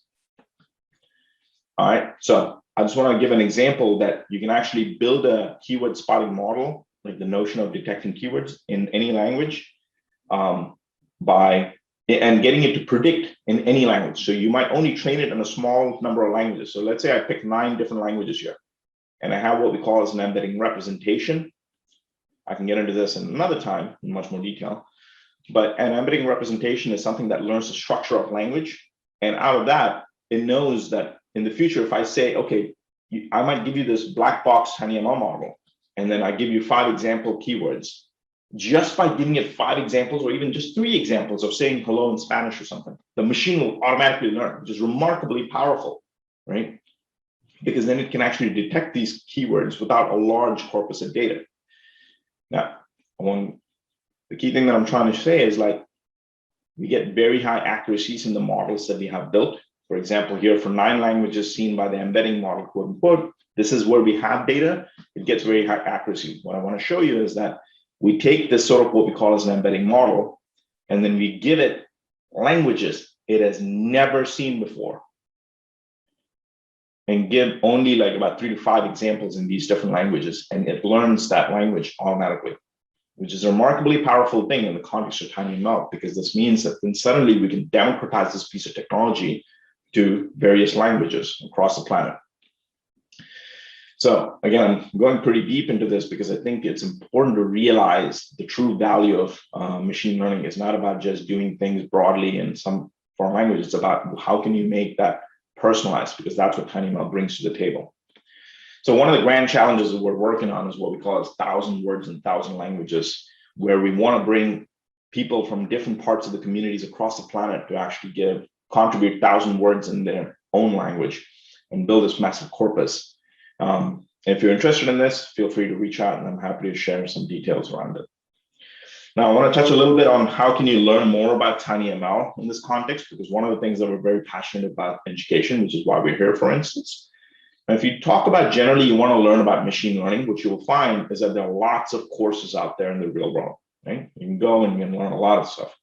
All right, so I just want to give an example that you can actually build a keyword spotting model, like the notion of detecting keywords in any language, and getting it to predict in any language. So you might only train it in a small number of languages. So let's say I pick 9 different languages here, and I have what we call as an embedding representation. I can get into this in another time in much more detail, but an embedding representation is something that learns the structure of language. And out of that, it knows that in the future, if I say, okay, I might give you this black box TinyML model, and then I give you 5 example keywords. Just by giving it 5 examples or even just 3 examples of saying hello in Spanish or something, the machine will automatically learn, which is remarkably powerful, right? Because then it can actually detect these keywords without a large corpus of data. Now, the key thing that I'm trying to say is, like, we get very high accuracies in the models that we have built. For example, here for 9 languages seen by the embedding model, quote unquote, this is where we have data. It gets very high accuracy. What I want to show you is that we take this sort of what we call as an embedding model, and then we give it languages it has never seen before. and give only like about 3 to 5 examples in these different languages, and it learns that language automatically, which is a remarkably powerful thing in the context of TinyML, because this means that then suddenly we can democratize this piece of technology to various languages across the planet. So again, I'm going pretty deep into this because I think it's important to realize the true value of machine learning. It's not about just doing things broadly in some foreign language. It's about how can you make that personalized, because that's what TinyML brings to the table. So one of the grand challenges that we're working on is what we call 1,000 words in 1,000 languages, where we want to bring people from different parts of the communities across the planet to actually contribute 1,000 words in their own language and build this massive corpus. If you're interested in this, feel free to reach out, and I'm happy to share some details around it. Now, I want to touch a little bit on how can you learn more about TinyML in this context, because one of the things that we're very passionate about education, which is why we're here, for instance. And if you talk about generally you want to learn about machine learning, what you will find is that there are lots of courses out there in the real world. Right? You can go and you can learn a lot of stuff.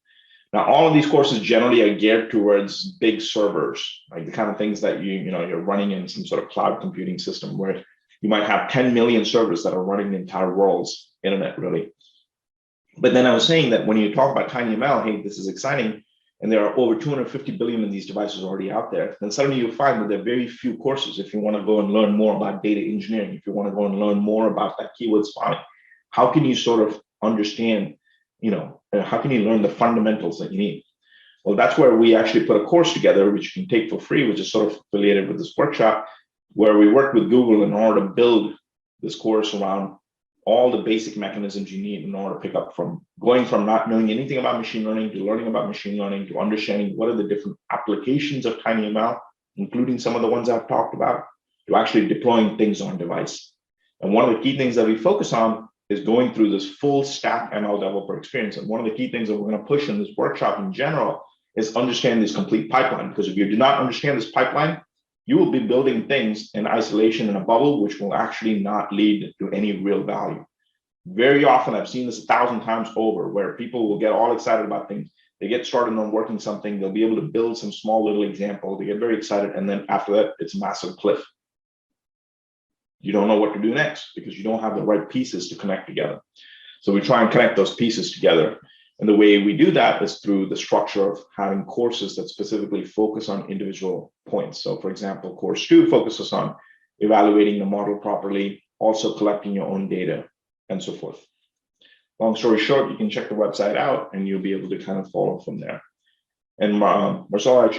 Now, all of these courses generally are geared towards big servers, like the kind of things that you're running in some sort of cloud computing system where you might have 10 million servers that are running the entire world's internet, really. But then I was saying that when you talk about TinyML, hey, this is exciting, and there are over 250 billion of these devices already out there, then suddenly you find that there are very few courses. If you want to go and learn more about data engineering, if you want to go and learn more about that keyword spotting, how can you sort of understand, how can you learn the fundamentals that you need? Well, that's where we actually put a course together, which you can take for free, which is sort of affiliated with this workshop, where we worked with Google in order to build this course around all the basic mechanisms you need in order to pick up from going from not knowing anything about machine learning to learning about machine learning to understanding what are the different applications of TinyML, including some of the ones I've talked about, to actually deploying things on device. And one of the key things that we focus on is going through this full stack ML developer experience. And one of the key things that we're going to push in this workshop in general is understand this complete pipeline, because if you do not understand this pipeline, you will be building things in isolation in a bubble, which will actually not lead to any real value. Very often, I've seen this 1,000 times over, where people will get all excited about things. They get started on working something, they'll be able to build some small little example, they get very excited, and then after that, it's a massive cliff. You don't know what to do next because you don't have the right pieces to connect together. So we try and connect those pieces together. And the way we do that is through the structure of having courses that specifically focus on individual points. So for example, course 2 focuses on evaluating the model properly, also collecting your own data, and so forth. Long story short, you can check the website out and you'll be able to kind of follow from there. And Marcelo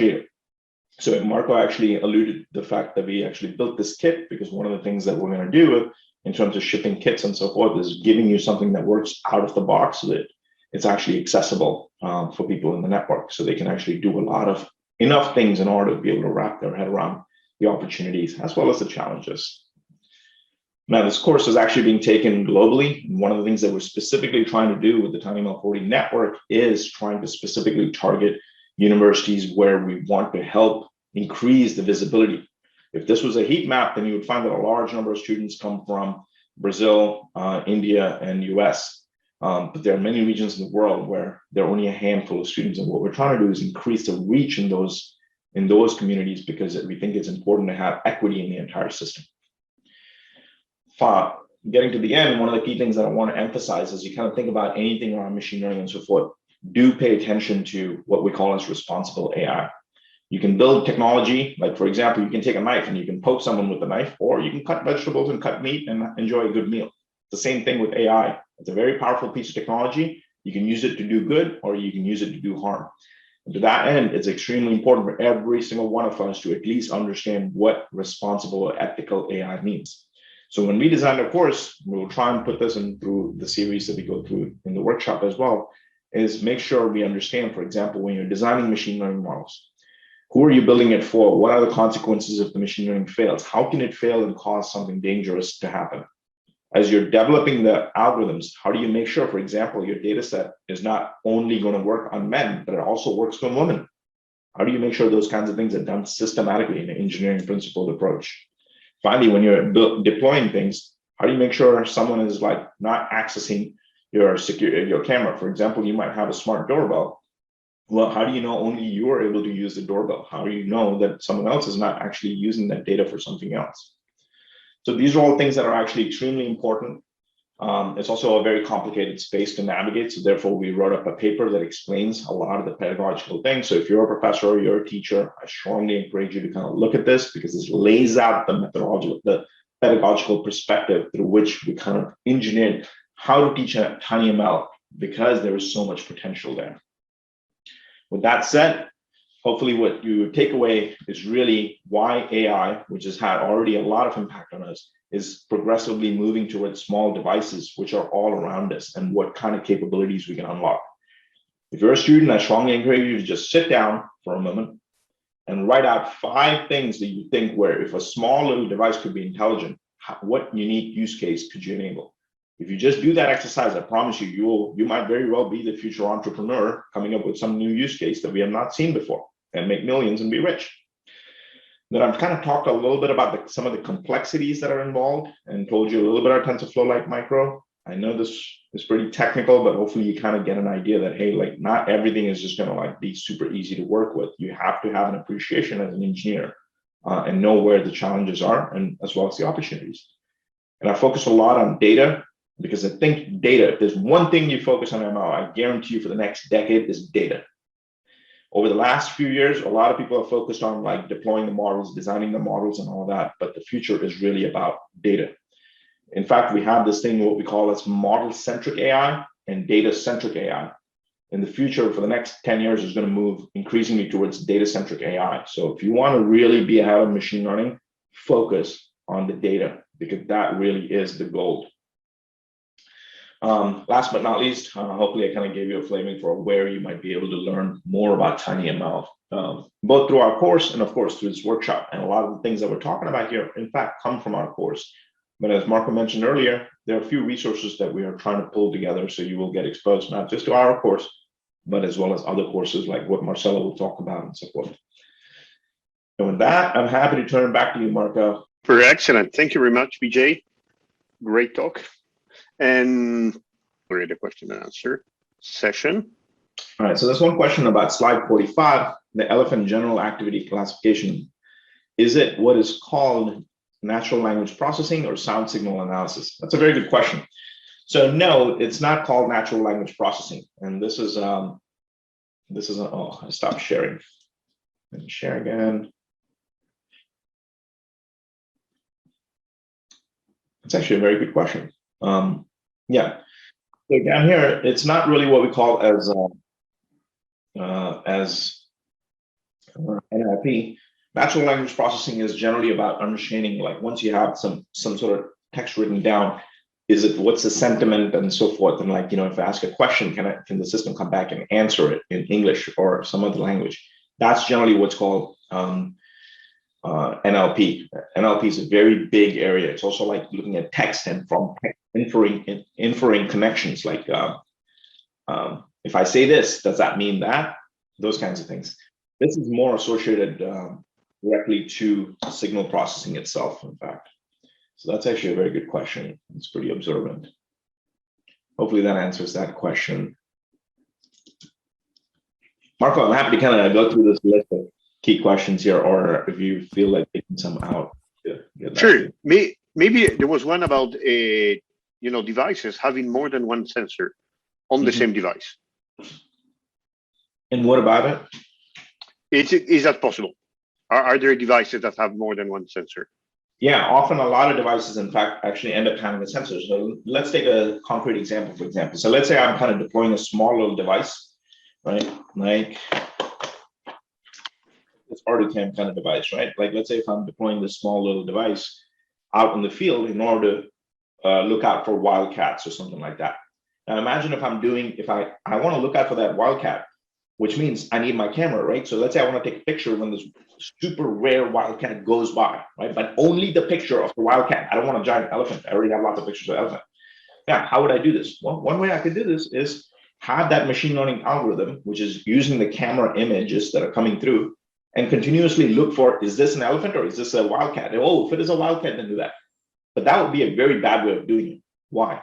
Marco actually alluded to the fact that we actually built this kit because one of the things that we're going to do in terms of shipping kits and so forth is giving you something that works out of the box so that it's actually accessible for people in the network, so they can actually do enough things in order to be able to wrap their head around the opportunities as well as the challenges. Now, this course is actually being taken globally. One of the things that we're specifically trying to do with the TinyML4D network is trying to specifically target universities where we want to help increase the visibility. If this was a heat map, then you would find that a large number of students come from Brazil, India, and US. But there are many regions in the world where there are only a handful of students. And what we're trying to do is increase the reach in those communities because we think it's important to have equity in the entire system. Getting to the end, one of the key things that I want to emphasize is you kind of think about anything around machine learning and so forth, do pay attention to what we call as responsible AI. You can build technology, like for example, you can take a knife and you can poke someone with a knife, or you can cut vegetables and cut meat and enjoy a good meal. The same thing with AI. It's a very powerful piece of technology. You can use it to do good, or you can use it to do harm. And to that end, it's extremely important for every single one of us to at least understand what responsible or ethical AI means. So when we design a course, we'll try and put this in through the series that we go through in the workshop as well, is make sure we understand, for example, when you're designing machine learning models, who are you building it for? What are the consequences if the machine learning fails? How can it fail and cause something dangerous to happen? As you're developing the algorithms, how do you make sure, for example, your data set is not only going to work on men, but it also works on women? How do you make sure those kinds of things are done systematically in an engineering principled approach? Finally, when you're deploying things, how do you make sure someone is not accessing your camera? For example, you might have a smart doorbell, Well, how do you know only you are able to use the doorbell? How do you know that someone else is not actually using that data for something else? So these are all things that are actually extremely important. It's also a very complicated space to navigate. So therefore, we wrote up a paper that explains a lot of the pedagogical things. So if you're a professor or you're a teacher, I strongly encourage you to kind of look at this, because this lays out the methodology, the pedagogical perspective through which we kind of engineered how to teach a TinyML, because there is so much potential there. With that said, hopefully what you take away is really why AI, which has had already a lot of impact on us, is progressively moving towards small devices, which are all around us, and what kind of capabilities we can unlock. If you're a student, I strongly encourage you to just sit down for a moment and write out 5 things that you think where if a small little device could be intelligent, what unique use case could you enable? If you just do that exercise, I promise you, you might very well be the future entrepreneur coming up with some new use case that we have not seen before and make millions and be rich. Then I've kind of talked a little bit about some of the complexities that are involved and told you a little bit about TensorFlow-like micro. I know this is pretty technical, but hopefully you kind of get an idea that, hey, like not everything is just going to like be super easy to work with. You have to have an appreciation as an engineer and know where the challenges are, and as well as the opportunities. And I focus a lot on data, because I think data, if there's one thing you focus on ML, I guarantee you for the next decade is data. Over the last few years, a lot of people have focused on like deploying the models, designing the models and all that, but the future is really about data. In fact, we have this thing, what we call as model-centric AI and data-centric AI. In the future, for the next 10 years, is going to move increasingly towards data-centric AI. So if you want to really be ahead of machine learning, focus on the data, because that really is the gold. Last but not least, hopefully I kind of gave you a flavor for where you might be able to learn more about TinyML, both through our course and of course through this workshop. And a lot of the things that we're talking about here, in fact, come from our course. But as Marco mentioned earlier, there are a few resources that we are trying to pull together, so you will get exposed not just to our course, but as well as other courses like what Marcelo will talk about and so forth. And with that, I'm happy to turn it back to you, Marco. Very excellent. Thank you very much, Vijay. Great talk. And we're in the question and answer session. All right, so there's one question about slide 45, the elephant general activity classification. Is it what is called natural language processing or sound signal analysis? That's a very good question. So no, it's not called natural language processing. And this is oh, I stopped sharing. Let me share again. It's actually a very good question. Yeah, so down here, it's not really what we call as NLP. Natural language processing is generally about understanding, like once you have some sort of text written down, what's the sentiment and so forth, and like, you know, if I ask a question, can the system come back and answer it in English or some other language? That's generally what's called NLP. NLP is a very big area. It's also like looking at text and from text, inferring connections. Like if I say this, does that mean that? Those kinds of things. This is more associated directly to signal processing itself, in fact. So that's actually a very good question. It's pretty observant. Hopefully that answers that question. Marco, I'm happy to kind of go through this list of key questions here, or if you feel like taking some out. Sure. Maybe there was one about devices having more than one sensor on the same device. And what about it? Is that possible? Are there devices that have more than one sensor? Yeah, often a lot of devices, in fact, actually end up having a sensor. So let's take a concrete example, for example. So let's say I'm kind of deploying a small little device, right? Like this RDCam kind of device, right? Like let's say if I'm deploying this small little device out in the field in order to look out for wildcats or something like that. Now imagine if I'm doing, if I want to look out for that wildcat, which means I need my camera, right? So let's say I want to take a picture when this super rare wildcat goes by, right? But only the picture of the wildcat. I don't want a giant elephant. I already have lots of pictures of elephant. Now, how would I do this? Well, one way I could do this is have that machine learning algorithm, which is using the camera images that are coming through and continuously look for, is this an elephant or is this a wildcat? Oh, if it is a wildcat, then do that. But that would be a very bad way of doing it. Why?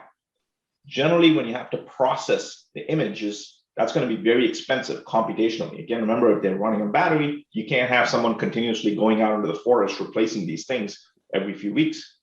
Generally, when you have to process the images That's going to be very expensive computationally. Again, remember, if they're running on battery, you can't have someone continuously going out into the forest replacing these things every few weeks.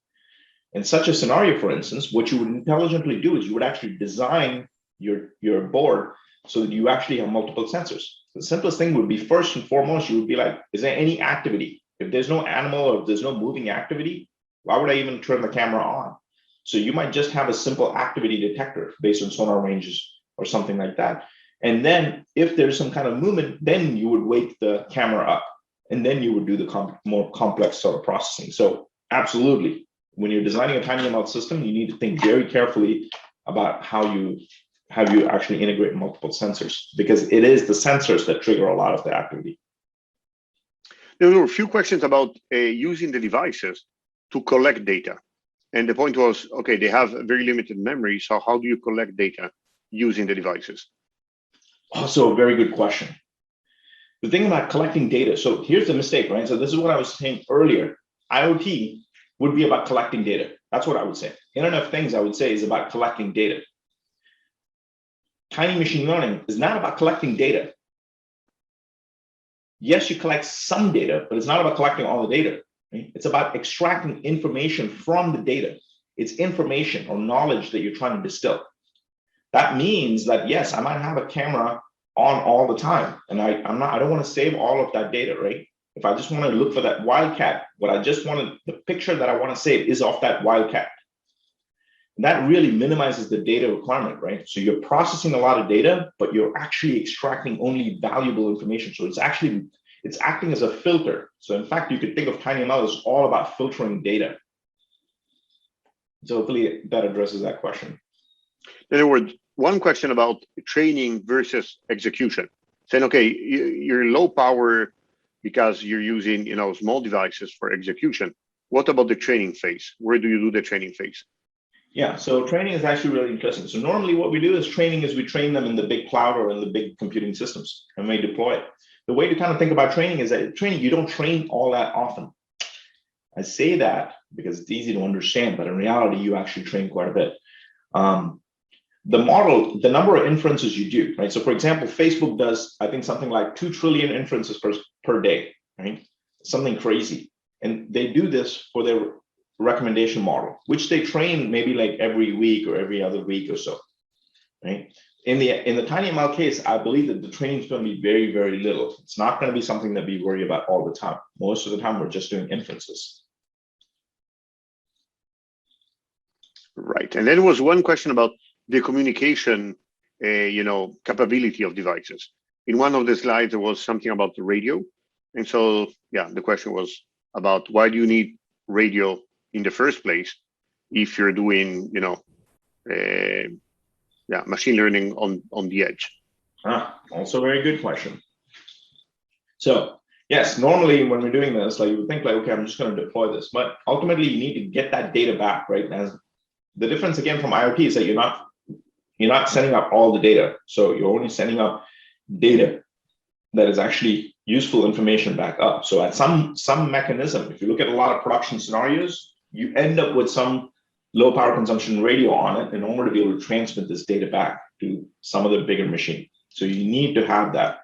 In such a scenario, for instance, what you would intelligently do is you would actually design your board so that you actually have multiple sensors. The simplest thing would be, first and foremost, you would be like, is there any activity? If there's no animal or if there's no moving activity, why would I even turn the camera on? So you might just have a simple activity detector based on sonar ranges or something like that. And then if there's some kind of movement, then you would wake the camera up, and then you would do the more complex sort of processing. So absolutely, when you're designing a TinyML system, you need to think very carefully about how you actually integrate multiple sensors, because it is the sensors that trigger a lot of the activity. There were a few questions about using the devices to collect data. And the point was, okay, they have very limited memory, so how do you collect data using the devices? Also a very good question. The thing about collecting data, so here's the mistake, right? So this is what I was saying earlier. IoT would be about collecting data. That's what I would say. Internet of Things, I would say, is about collecting data. Tiny machine learning is not about collecting data. Yes, you collect some data, but it's not about collecting all the data. Right? It's about extracting information from the data. It's information or knowledge that you're trying to distill. That means that, yes, I might have a camera on all the time, and I don't want to save all of that data, right? If I just want to look for that wildcat, the picture that I want to save is of that wildcat. And that really minimizes the data requirement, right? So you're processing a lot of data, but you're actually extracting only valuable information. So it's acting as a filter. So in fact, you could think of TinyML as all about filtering data. So hopefully that addresses that question. There were one question about training versus execution. Saying, okay, you're low power because you're using, small devices for execution. What about the training phase? Where do you do the training phase? Yeah, so training is actually really interesting. So normally what we do is we train them in the big cloud or in the big computing systems, and we deploy it. The way to kind of think about training is that you don't train all that often. I say that because it's easy to understand, but in reality, you actually train quite a bit. The number of inferences you do, right? So for example, Facebook does, I think, something like 2 trillion inferences per day, right? Something crazy. And they do this for their recommendation model, which they train maybe like every week or every other week or so, right? In the TinyML case, I believe that the training is going to be very, very little. It's not going to be something that we worry about all the time. Most of the time, we're just doing inferences. Right. And then there was one question about the communication, capability of devices. In one of the slides, there was something about the radio. And so, yeah, the question was about why do you need radio in the first place if you're doing, machine learning on the edge? Also a very good question. So yes, normally when we're doing this, like you would think like, okay, I'm just going to deploy this, but ultimately you need to get that data back, right? As the difference again from IoT is that you're not sending up all the data. So you're only sending up data that is actually useful information back up. So at some mechanism, if you look at a lot of production scenarios, you end up with some low power consumption radio on it in order to be able to transmit this data back to some of the bigger machine. So you need to have that.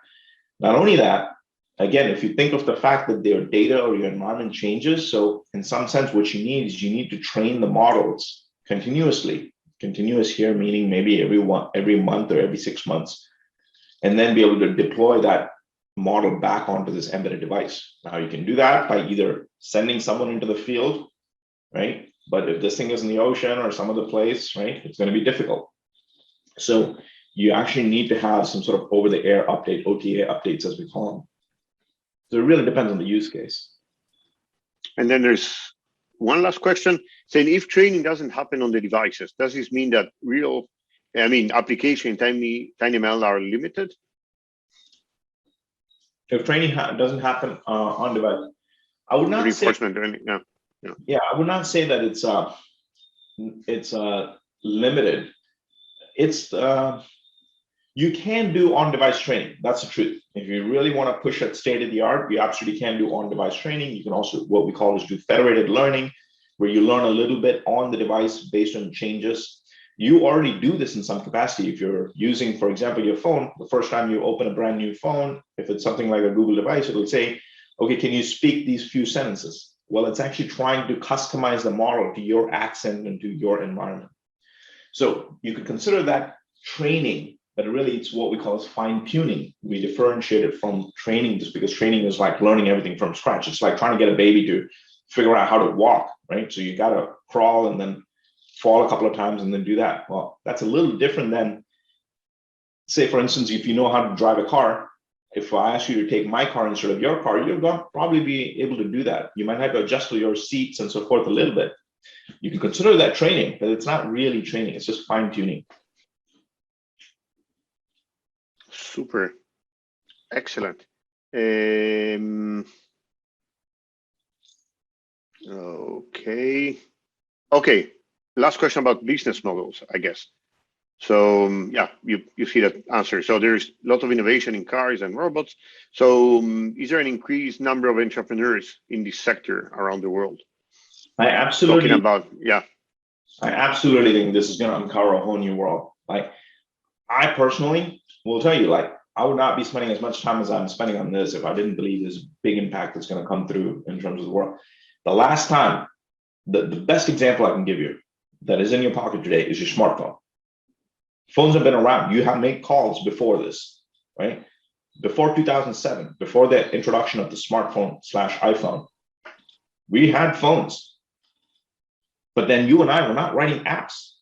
Not only that, again, if you think of the fact that their data or your environment changes, so in some sense, what you need is you need to train the models continuously. Continuous here meaning maybe every month or every 6 months, and then be able to deploy that model back onto this embedded device. Now you can do that by either sending someone into the field, right? But if this thing is in the ocean or some other place, right, it's going to be difficult. So you actually need to have some sort of over-the-air update, OTA updates, as we call them. So it really depends on the use case. And then there's one last question saying, if training doesn't happen on the devices, does this mean that application in TinyML are limited? If training doesn't happen on device, I would not reinforcement say, or anything. Yeah, I would not say that it's limited. It's you can do on-device training. That's the truth. If you really want to push at state of the art, you absolutely can do on-device training. You can also, what we call is do federated learning, where you learn a little bit on the device based on changes. you already do this in some capacity. If you're using, for example, your phone, the first time you open a brand new phone, if it's something like a Google device, it'll say, okay, can you speak these few sentences? Well, it's actually trying to customize the model to your accent and to your environment. So you could consider that training, but really it's what we call as fine tuning. We differentiate it from training just because training is like learning everything from scratch. It's like trying to get a baby to figure out how to walk, right? So you got to crawl and then fall a couple of times and then do that. Well, that's a little different than, say, for instance, if you know how to drive a car, if I ask you to take my car instead of your car, you're going to probably be able to do that. You might have to adjust to your seats and so forth a little bit. You can consider that training, but it's not really training. It's just fine tuning. Super. Excellent. Okay. Last question about business models, I guess. So yeah, you see that answer. So there's a lot of innovation in cars and robots. So is there an increased number of entrepreneurs in this sector around the world? I absolutely think this is going to uncover a whole new world. Like, I personally will tell you, like, I would not be spending as much time as I'm spending on this if I didn't believe there's a big impact that's going to come through in terms of the world. The last time, the best example I can give you that is in your pocket today is your smartphone. Phones have been around. You have made calls before this, right? Before 2007, before the introduction of the smartphone / iPhone, we had phones. But then you and I were not writing apps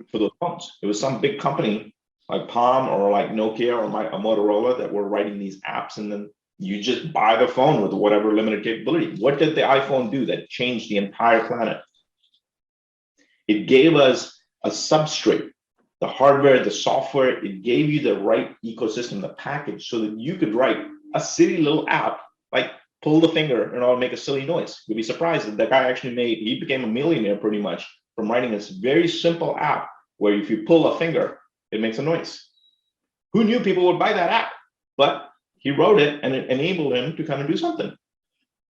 for those phones. It was some big company like Palm or like Nokia or Motorola that were writing these apps, and then you just buy the phone with whatever limited capability. What did the iPhone do that changed the entire planet? It gave us a substrate, the hardware, the software. It gave you the right ecosystem, the package, so that you could write a silly little app, like pull the finger and it'll make a silly noise. You'd be surprised that guy actually he became a millionaire pretty much from writing this very simple app where if you pull a finger, it makes a noise. Who knew people would buy that app? But he wrote it and it enabled him to kind of do something,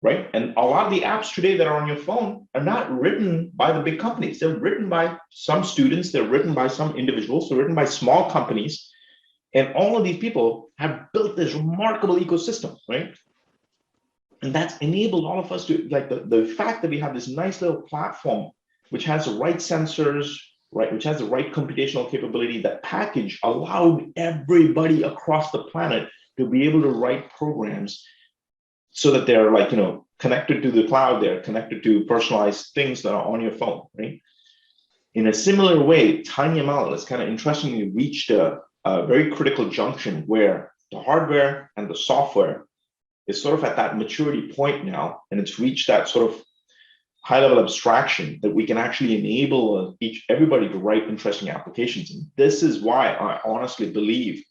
right? And a lot of the apps today that are on your phone are not written by the big companies. They're written by some students. They're written by some individuals. They're written by small companies. And all of these people have built this remarkable ecosystem, right? And that's enabled all of us to, like, the fact that we have this nice little platform, which has the right sensors, right, which has the right computational capability, that package allowed everybody across the planet to be able to write programs so that they're, like, connected to the cloud, they're connected to personalized things that are on your phone, right? In a similar way, TinyML has kind of interestingly reached a very critical junction where the hardware and the software is sort of at that maturity point now, and it's reached that sort of high-level abstraction that we can actually enable everybody to write interesting applications. And this is why I honestly believe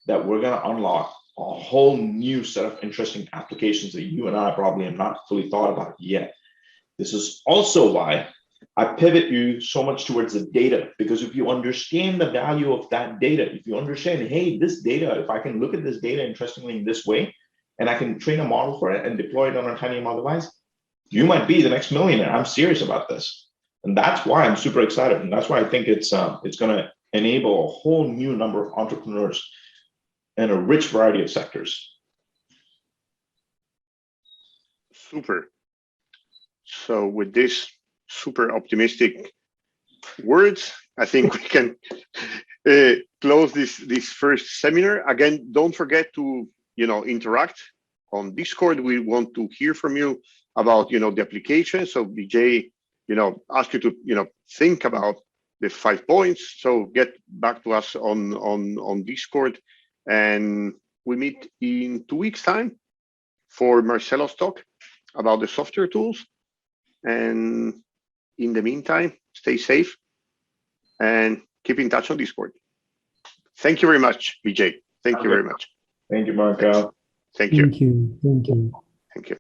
that we're going to unlock a whole new set of interesting applications that you and I probably have not fully thought about yet. This is also why I pivot you so much towards the data, because if you understand the value of that data, if you understand, hey, this data, if I can look at this data interestingly in this way, and I can train a model for it and deploy it on a TinyML device, you might be the next millionaire. I'm serious about this. And that's why I'm super excited. And that's why I think it's going to enable a whole new number of entrepreneurs in a rich variety of sectors. Super. So with this super optimistic words, I think we can close this first seminar. Again, don't forget to interact on Discord. We want to hear from you about the application. So Vijay ask you to think about the 5 points. So get back to us on Discord, and we meet in 2 weeks' time for Marcelo's talk about the software tools. And in the meantime, stay safe and keep in touch on Discord. Thank you very much, Vijay. Thank you very much. Thank you, Marco. Thank you. Thank you. Thank you. Thank you.